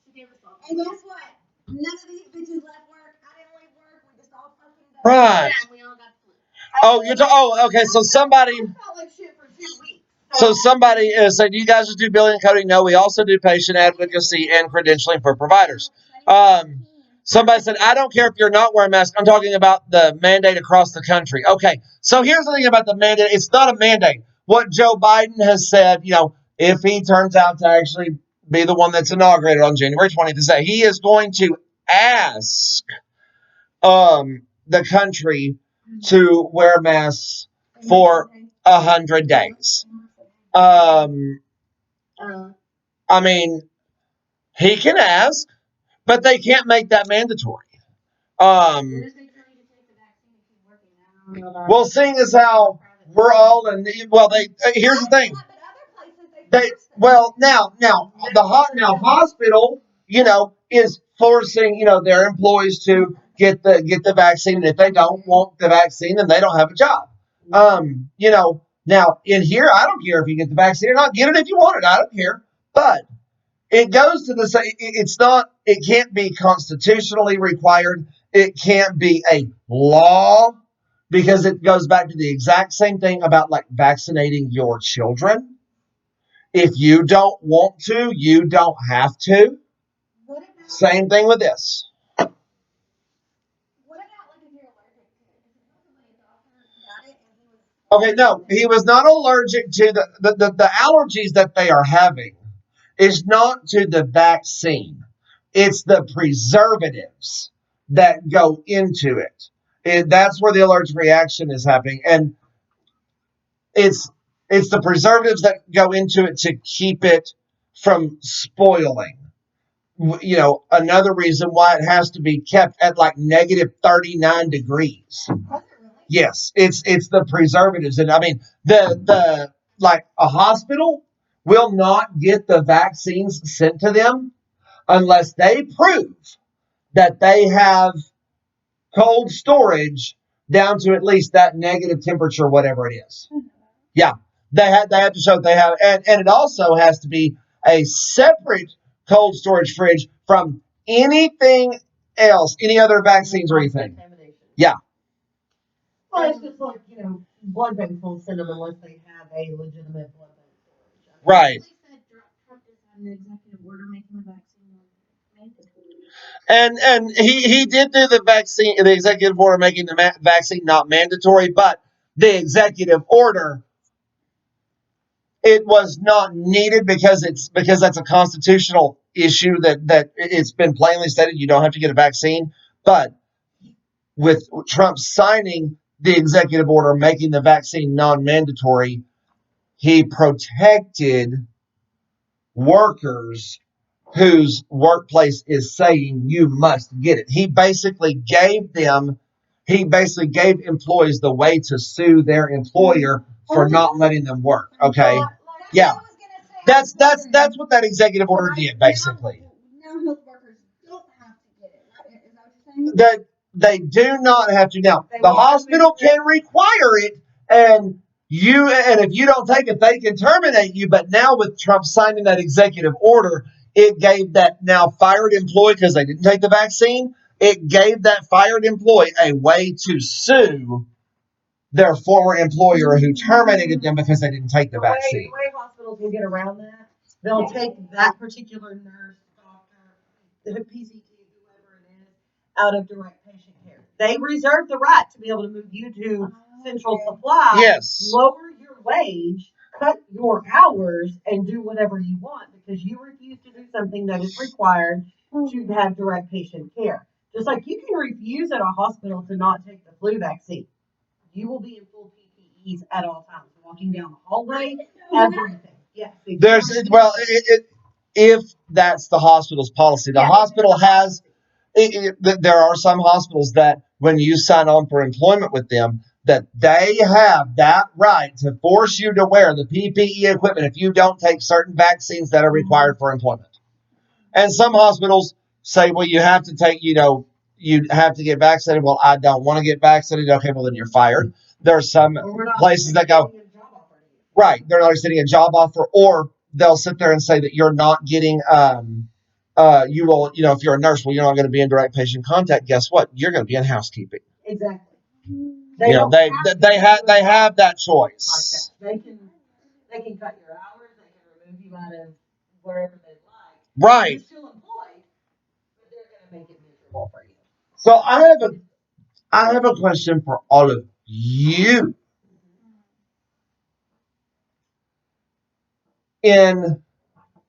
And guess what? None of these bitches left work. I didn't leave work. We just all fucking died. Right. And we all got flu. Okay. So somebody. I felt like shit for 2 weeks. So somebody said, "Do you guys just do billing and coding?" No, we also do patient advocacy and credentialing for providers. Somebody said, "I don't care if you're not wearing a mask. I'm talking about the mandate across the country." Okay, so here's the thing about the mandate. It's not a mandate. What Joe Biden has said, if he turns out to actually be the one that's inaugurated on January 20th, is that he is going to ask the country to wear masks for 100 days. I mean, he can ask, but they can't make that mandatory. Well, seeing as how we're all in, here's the thing. Now hospital, is forcing, their employees to get the vaccine. And if they don't want the vaccine, then they don't have a job. Now in here, I don't care if you get the vaccine or not. Get it if you want it. I don't care. But it goes to the same. It can't be constitutionally required. It can't be a law because it goes back to the exact same thing about like vaccinating your children. If you don't want to, you don't have to. Same thing with this. What about like if you're allergic to it? Because a doctor got it and he was. Okay, no, he was not allergic to the allergies that they are having is not to the vaccine. It's the preservatives that go into it. That's where the allergic reaction is happening. And it's the preservatives that go into it to keep it from spoiling. Another reason why it has to be kept at like negative 39 degrees. Yes, it's the preservatives. And I mean, the like a hospital will not get the vaccines sent to them unless they prove that they have cold storage down to at least that negative temperature, whatever it is. Yeah, they have to show they have, and it also has to be a separate cold storage fridge from anything else, any other vaccines or anything. Yeah. Well, it's just like, blood banks won't send them unless they have a legitimate blood bank storage. Right. Trump just had an executive order making the vaccine mandatory. And he did do the executive order making the vaccine not mandatory, but the executive order, it was not needed because that's a constitutional issue that it's been plainly stated you don't have to get a vaccine. But with Trump signing the executive order making the vaccine non-mandatory, he protected workers whose workplace is saying you must get it. He basically gave employees the way to sue their employer for not letting them work. Okay. Yeah. That's what that executive order did, basically. Now health workers don't have to get it, right? Is that what you're saying? They do not have to. Now, the hospital can require it, and if you don't take it, they can terminate you. But now with Trump signing that executive order, it gave that now fired employee, because they didn't take the vaccine, it gave that fired employee a way to sue their former employer who terminated them because they didn't take the vaccine. The way hospitals will get around that, they'll take that particular nurse, doctor, the PCT, whoever it is, out of direct patient care. They reserve the right to be able to move you to central supply, Yes. lower your wage, cut your hours, and do whatever you want because you refuse to do something that is required to have direct patient care. Just like you can refuse at a hospital to not take the flu vaccine. You will be in full PPEs at all times, walking down the hallway, everything. Yes. If that's the hospital's policy, the hospital has. There are some hospitals that when you sign on for employment with them, that they have that right to force you to wear the PPE equipment if you don't take certain vaccines that are required for employment. And some hospitals say, well, you have to take, you have to get vaccinated. Well, I don't want to get vaccinated. Okay, well, then you're fired. There are some places that go, right, they're not extending a job offer, or they'll sit there and say that you're not getting, you will, if you're a nurse, well, you're not going to be in direct patient contact. Guess what? You're going to be in housekeeping. Exactly. They have that choice. They can cut your hours. They can remove you out of wherever they like. Right. You're still employed, but they're going to make it miserable for you. So I have a question for all of you. In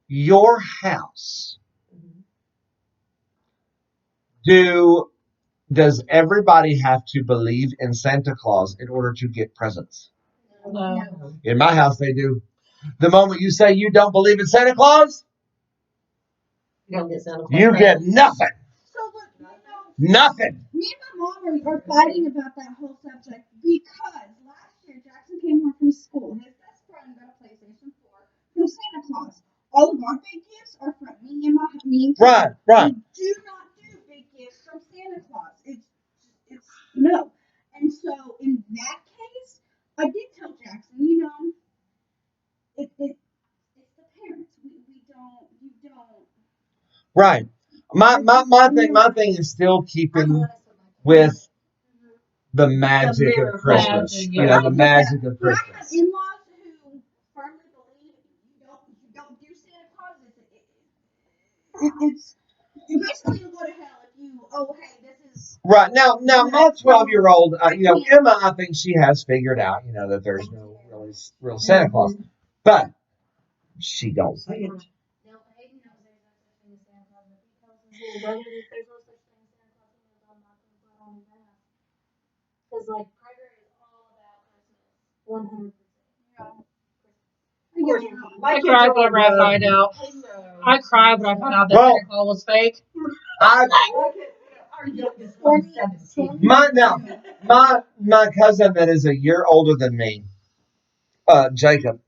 your house, does everybody have to believe in Santa Claus in order to get presents? No. In my house, they do. The moment you say you don't believe in Santa Claus, You don't get Santa Claus. you get nothing. So look, Nothing. me and my mom are fighting about that whole subject because last year Jackson came home from school. His best friend got a PlayStation 4 from Santa Claus. All of our big gifts are from me and Right. We do not do big gifts from Santa Claus. It's no. And so in that case, I did tell Jackson, it's the parents. You don't. Right. My thing is still keeping with the magic of Christmas. The magic of But I have Christmas. in-laws who firmly believe you don't do Santa Claus. You basically will go to hell if you. Oh, hey, this is. Right. Now my 12-year-old, Emma, I think she has figured out, that there's no real Santa Claus, but she don't say it. No, Hayden knows there's no such thing as Santa Claus. But he tells his little brother that there's no such thing as Santa Claus, he knows I'm not going to put on his ass. Because, Prager is all about Christmas. 100%. I cried whenever I find out. I cried when I found out that Santa Claus was fake. Our youngest one's 17. My cousin that is a year older than me, Jacob,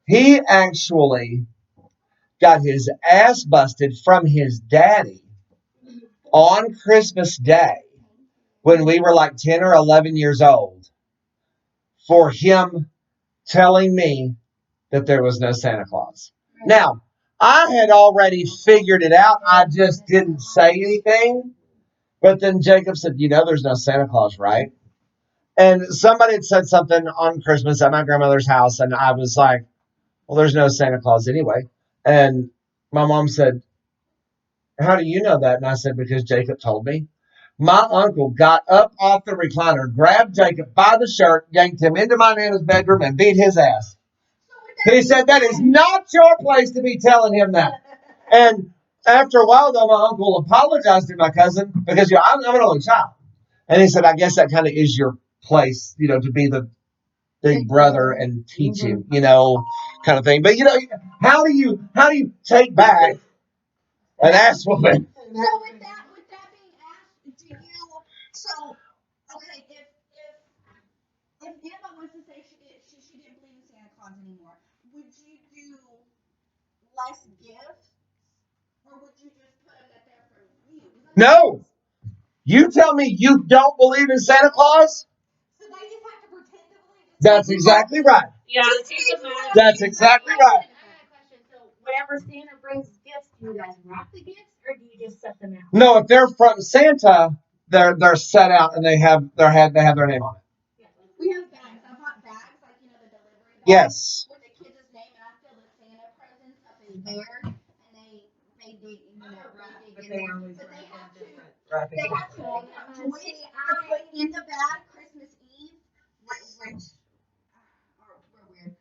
he actually got his ass busted from his daddy on Christmas Day when we were like 10 or 11 years old for him telling me that there was no Santa Claus. Now, I had already figured it out. I just didn't say anything. But then Jacob said, there's no Santa Claus, right? And somebody had said something on Christmas at my grandmother's house, and I was like, well, there's no Santa Claus anyway. And my mom said, how do you know that? And I said, because Jacob told me. My uncle got up off the recliner, grabbed Jacob by the shirt, yanked him into my nana's bedroom, and beat his ass. He said, that is not your place to be telling him that. And after a while, though, my uncle apologized to my cousin because I'm an only child. And he said, I guess that kind of is your place, to be the big brother and teach him, kind of thing. But, how do you take back an ass woman? So with that being asked, do you? So okay, if Emma was to say she didn't believe in Santa Claus anymore, would you do less gifts, or would you just put it there for you? No. You tell me you don't believe in Santa Claus? So they just have to pretend to believe. That's exactly right. Yeah, That's exactly right. I got a question. So whenever Santa brings gifts, do you guys wrap the gifts or do you just set them out? No, if they're from Santa, they're set out and they have their name on it. Yeah. We have bags. I bought bags, like the delivery bags. Yes. With the kids' name, and I fill the Santa presents up in there, and they dig, But in they there. always But they have to. wrapping They have to Well, pick up toys to put in the bag Christmas Eve, which are weird.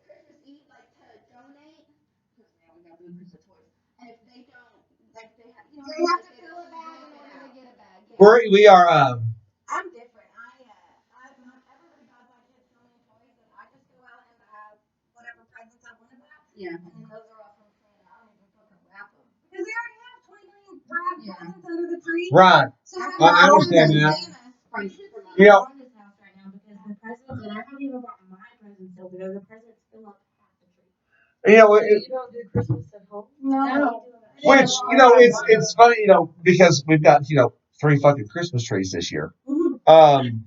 Christmas Eve, like to donate, because now we got boobers of toys. And if they don't, like they have, they have to fill a bag in order to get a bag. Yeah. We are. I'm different. Everybody buys my kids so many toys, and I just go out and have whatever presents I want to buy. Yeah. And then those are all from Santa. I don't even fucking wrap them because they already have 20 million presents under the tree. Right. So I understand that. Yeah. Yeah. On this house right now because the presents, and I haven't even brought my presents over there. The presents fill up half the tree. You know, You don't do Christmas at home? No. which it's funny, because we've got 3 fucking Christmas trees this year. One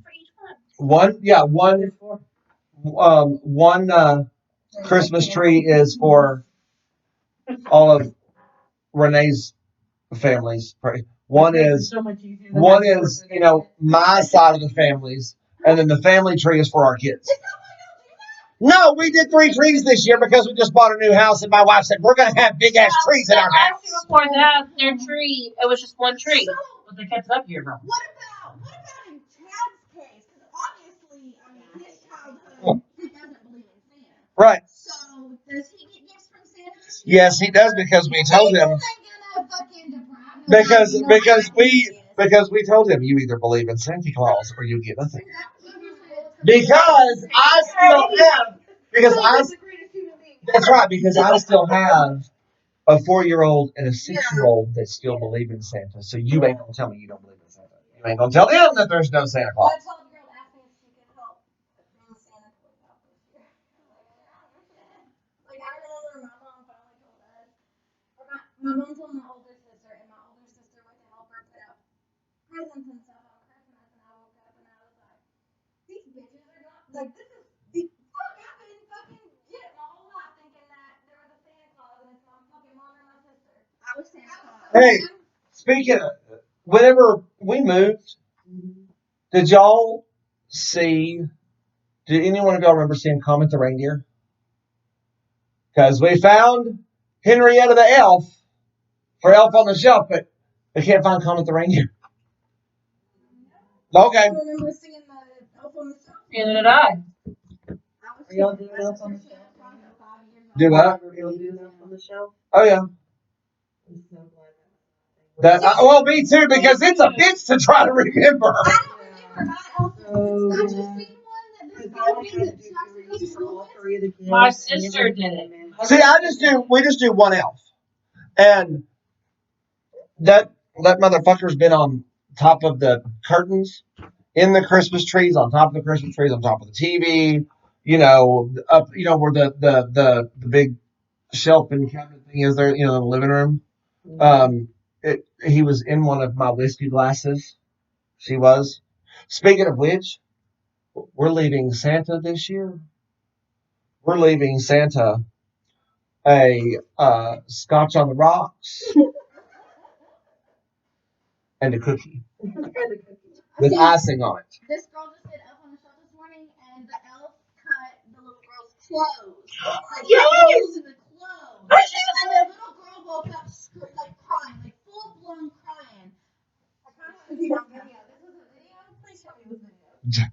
Christmas tree is for all of Renee's families. One is so much easier. my side of the families, and then the family tree is for our kids. No, we did 3 trees this year because we just bought a new house, and my wife said we're gonna have big ass trees in our house. Before that, their tree, it was just one tree. But they kept it up here, bro. What about in Chad's case? Because obviously, his childhood, he doesn't believe in Santa. Right. So does he get gifts from Santa this year? Yes, he does because we told him. Because we told him you either believe in Santa Claus or you get nothing. Because I still have. That's right. Because I still have a 4-year-old and a 6-year-old that still believe in Santa. So you ain't gonna tell me you don't believe in Santa. You ain't gonna tell them that there's no Santa Claus. My 12-year-old asked me if she could help bring Santa toys out this year. Like, I remember my mom finally told us, or my mom told my older sister, and my older sister went to help her put out presents and stuff on Christmas, and I woke up and I was like, these bitches are not, like, this is, I've been fucking getting my whole life thinking that there was a Santa Claus, and it's my fucking mom or my sister. I was Santa Claus. Hey, speaking of, whenever we moved, did y'all see? Did anyone of y'all remember seeing Comet the reindeer? Because we found Henrietta the elf for Elf on the Shelf, but we can't find Comet the reindeer. Okay. I remember seeing the Elf on the Shelf. Neither did I. Are y'all doing Elf on the Shelf? Do what? Y'all doing Elf on the Shelf? Oh yeah. I'm so glad Well, me too, because it's a bitch to try to remember. I don't remember. I just seen one that this girl did that she actually for all 3 of the kids. My sister did it. See, we just do one elf, and that motherfucker's been on top of the curtains, in the Christmas trees, on top of the Christmas trees, on top of the TV, up, where the big shelf and cabinet thing is there, in the living room. He was in one of my whiskey glasses. She was. Speaking of which, we're leaving Santa this year. We're leaving Santa a Scotch on the rocks and a cookie with icing on it. This girl just did Elf on the Shelf this morning, and the elf cut the little girl's clothes. Like, Yes! the clothes. And the little girl woke up like crying, like full blown crying. I kind of see on video. This was a video. Please show me this video.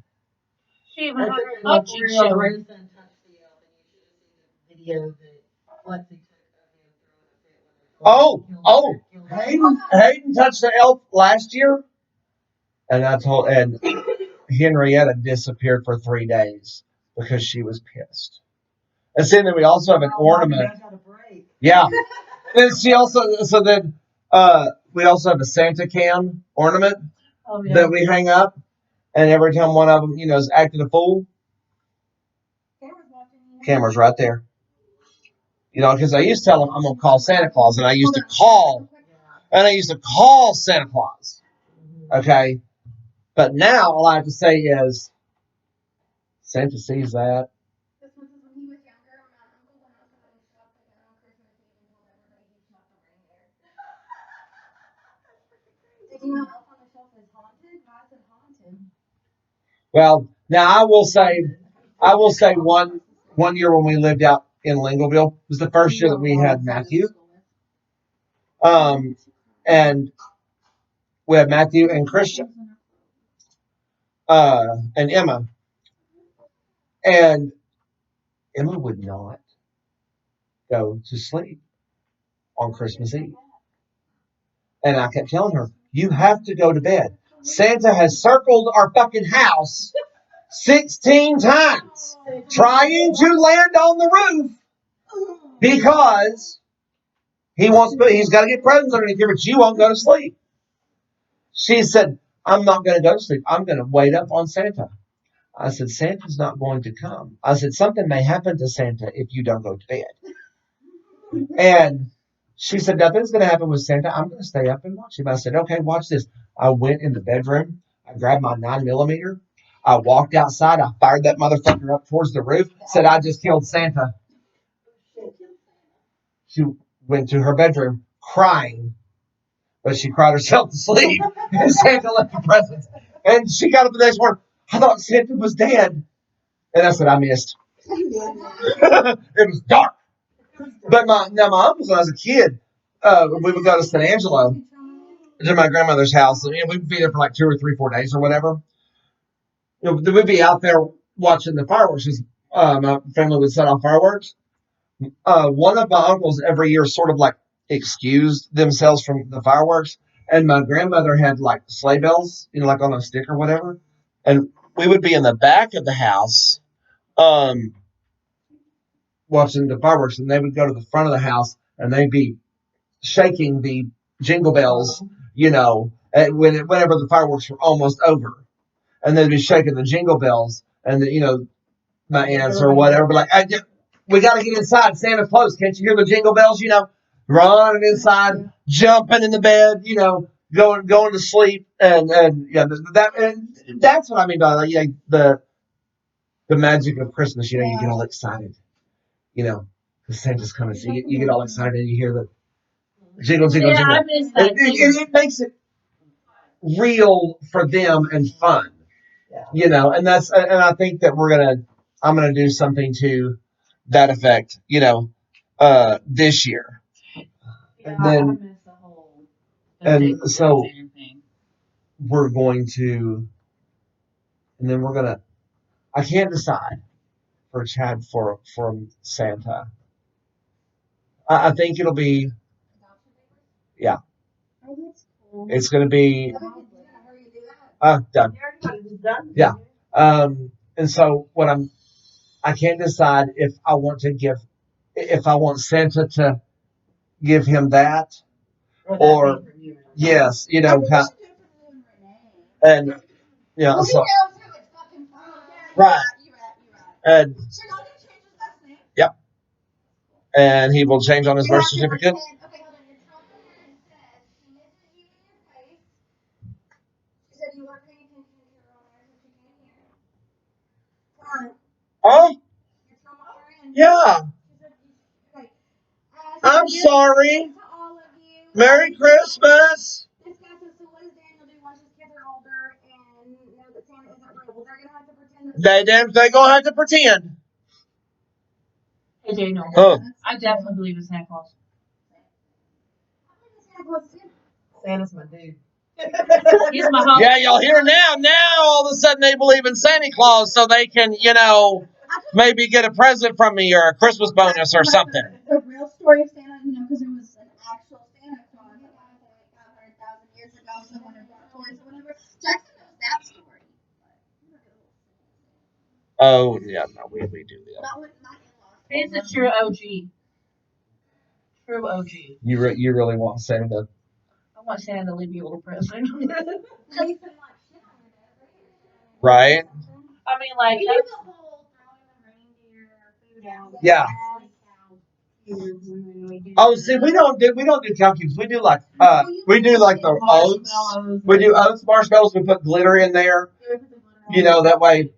She even had her My butt cheek 4-year-old showing. grandson touched the elf, and you should have seen the video that Lexi took of him throwing a fit when Hayden touched the elf last year, and Henrietta disappeared for 3 days because she was pissed. And then we also have an ornament. I got a break. Yeah. Then we also have a Santa cam ornament Oh, yeah. that we hang up, and every time one of them, is acting a fool, Camera's watching you. camera's right there. Because I used to tell them I'm gonna call Santa Claus, and I used to call Santa Claus. Okay, but now all I have to say is Santa sees that. This was when he was younger. My uncle went out to the shop to get on Christmas Did you know Elf on the Shelf is haunted? Why is it haunted? Well, now I will say one year when we lived out in Lingleville was the first year that we had Matthew. And we had Matthew and Christian, and Emma. And Emma would not go to sleep on Christmas Eve. And I kept telling her, you have to go to bed. Santa has circled our fucking house 16 times trying to land on the roof because he's got to get presents underneath here, but you won't go to sleep. She said, I'm not going to go to sleep. I'm going to wait up on Santa. I said, Santa's not going to come. I said, something may happen to Santa if you don't go to bed. And she said, nothing's going to happen with Santa. I'm going to stay up and watch him. I said, okay, watch this. I went in the bedroom. I grabbed my 9mm. I walked outside. I fired that motherfucker up towards the roof. Said, I just killed Santa. She went to her bedroom crying, but she cried herself to sleep. And Santa left the presents. And she got up the next morning. I thought Santa was dead. And I said, I missed. It was dark. But my uncles, when I was a kid, we would go to San Angelo to my grandmother's house. And, we'd be there for like 2 or 3, 4 days or whatever. We'd be out there watching the fireworks. My family would set off fireworks. One of my uncles every year sort of like excused themselves from the fireworks. And my grandmother had like sleigh bells, like on a stick or whatever. And we would be in the back of the house watching the fireworks, and they would go to the front of the house and they'd be shaking the jingle bells, whenever the fireworks were almost over. And they'd be shaking the jingle bells, and my aunts or whatever, but like, we got to get inside. Santa's close. Can't you hear the jingle bells? Running inside, jumping in the bed, going to sleep, and that's what I mean by the magic of Christmas. You get all excited, because Santa's coming. So you get all excited, and you hear the jingle, jingle, jingle. I miss that. It makes it real for them and fun. And I think that I'm gonna do something to that effect, this year. Yeah, And then, I miss the whole and so thing. we're going to, and then I can't decide for Chad from Santa. I think it'll be, yeah, it's gonna be, done. Yeah. And so I can't decide if I want Santa to give him that, or yes, and so right, and yep, and he will change on his birth certificate. Oh, yeah. I'm sorry. Merry Christmas. This guy says, so what does Daniel do once his kids are older and know that Santa isn't real? Well, they're going to have to pretend that They gonna have to pretend. Hey, Daniel. Oh. I definitely believe in Santa Claus. Santa's my dude. He's my home. Yeah, y'all hear now. Now all of a sudden they believe in Santa Claus, so they can, maybe get a present from me or a Christmas bonus or something. The real story of Santa, because there was an actual Santa Claus that was like 500,000 years ago. Someone had brought toys or whatever. Jackson knows that story. Oh yeah, no, we do that. Not with my in-laws. He's a true OG. True OG. You really want Santa? I want Santa to leave me a little present. Right? I mean, like, That's the whole throwing the reindeer food out. Yeah. Oh, see, we don't do cow cubes. We do like the oats. We do oats, marshmallows. We put glitter in there. That way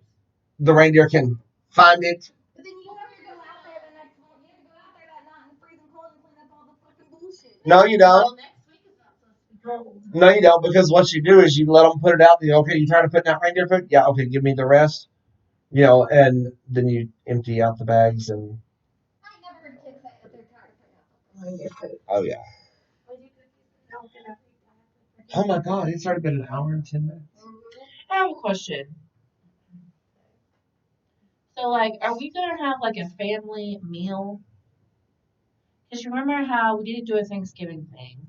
the reindeer can find it. But then you have to go out there the next morning. You have to go out there that night and freeze and cold and clean up all the fucking bullshit. No, you don't. Well, next week is not supposed to be No, you don't, because what you do is you let them put it out. You okay? You tired of putting out reindeer food? Yeah. Okay, give me the rest. And then you empty out the bags and. I never heard kids say that they're tired of putting out the Oh yeah. Oh my God! It's already been an hour and 10 minutes. I have a question. So, like, are we gonna have like a family meal? Because you remember how we didn't do a Thanksgiving thing?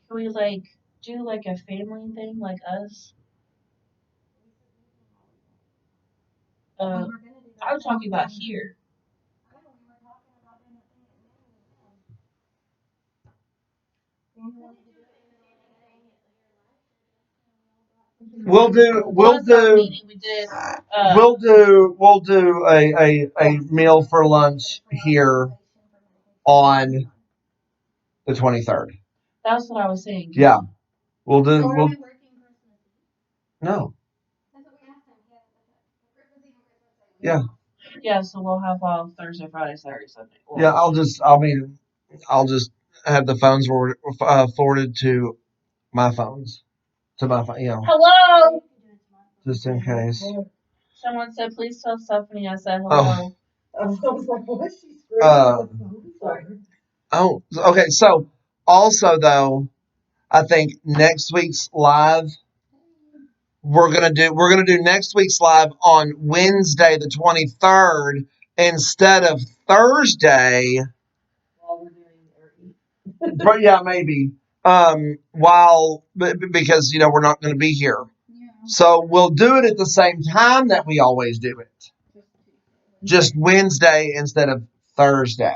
Can we like do like a family thing, like us? I was talking about here. We'll do Well, that's our meeting. We did. we'll do a meal for lunch here on the 23rd. That's what I was saying. Yeah, we'll do. So are We'll we working Christmas Eve? no. That's what we asked him. Christmas Eve and Christmas Day. Yeah. Yeah, so we'll have all Thursday, Friday, Saturday, Sunday. Well, Yeah, I'll just have the phones forwarded to my phones, to my phone, Hello. just in case. Someone said, "Please tell Stephanie I said Oh. hello." I was like, what? She's screwing Oh, okay. So also though, I think next week's live we're gonna do next week's live on Wednesday the 23rd instead of Thursday. But yeah, maybe. Because we're not going to be here, so we'll do it at the same time that we always do it. Just Wednesday instead of Thursday.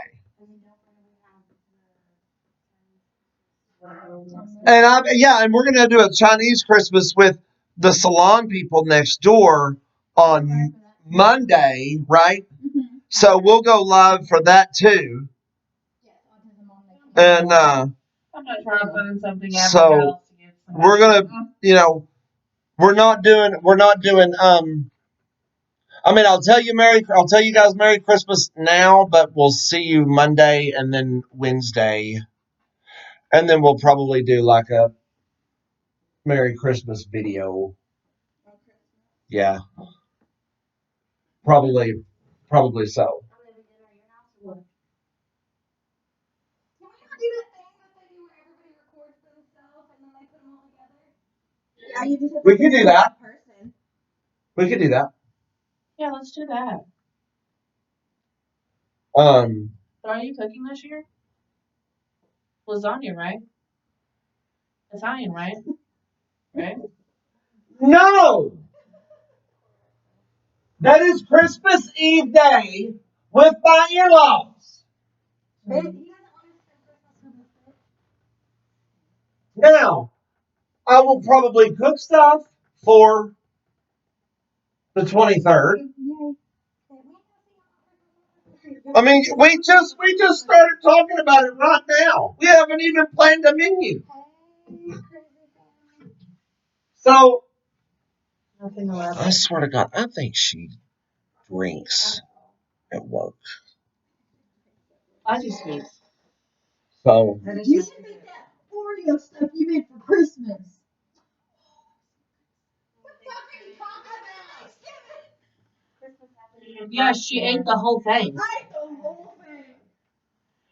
And we're gonna do a Chinese Christmas with the salon people next door on Monday, right? So we'll go live for that too. And I'm gonna try to find something. So we're gonna, we're not doing. I'll tell you guys Merry Christmas now, but we'll see you Monday and then Wednesday, and then we'll probably do like a Merry Christmas video. Yeah. Probably so. Can we not do that thing that they do where everybody records themselves and then they put them all together? Yeah, you just have to We could do that. person. We could do that. Yeah, let's do that. So are you cooking this year? Lasagna, right? Italian, right? Right? No! That is Christmas Eve day with my in-laws. He doesn't want to spend Christmas with us. Now, I will probably cook stuff for the 23rd. We just started talking about it right now. We haven't even planned a menu. So, I swear to God, I think she drinks at work. I do sweets. So, You should make that Oreo stuff you made for Christmas. What the fuck are you talking about? Yeah, she ate the whole thing. I ate the whole thing.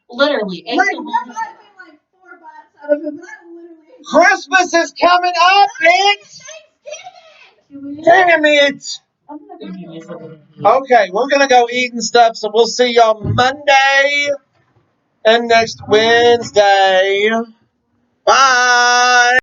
Literally ate the whole thing. I've been like 4 bites out of it, but I literally ate Christmas is coming up, bitch! Thanksgiving! Damn it! I'm gonna go give you something. Okay, we're gonna go eat and stuff, so we'll see y'all Monday and next Wednesday. Bye!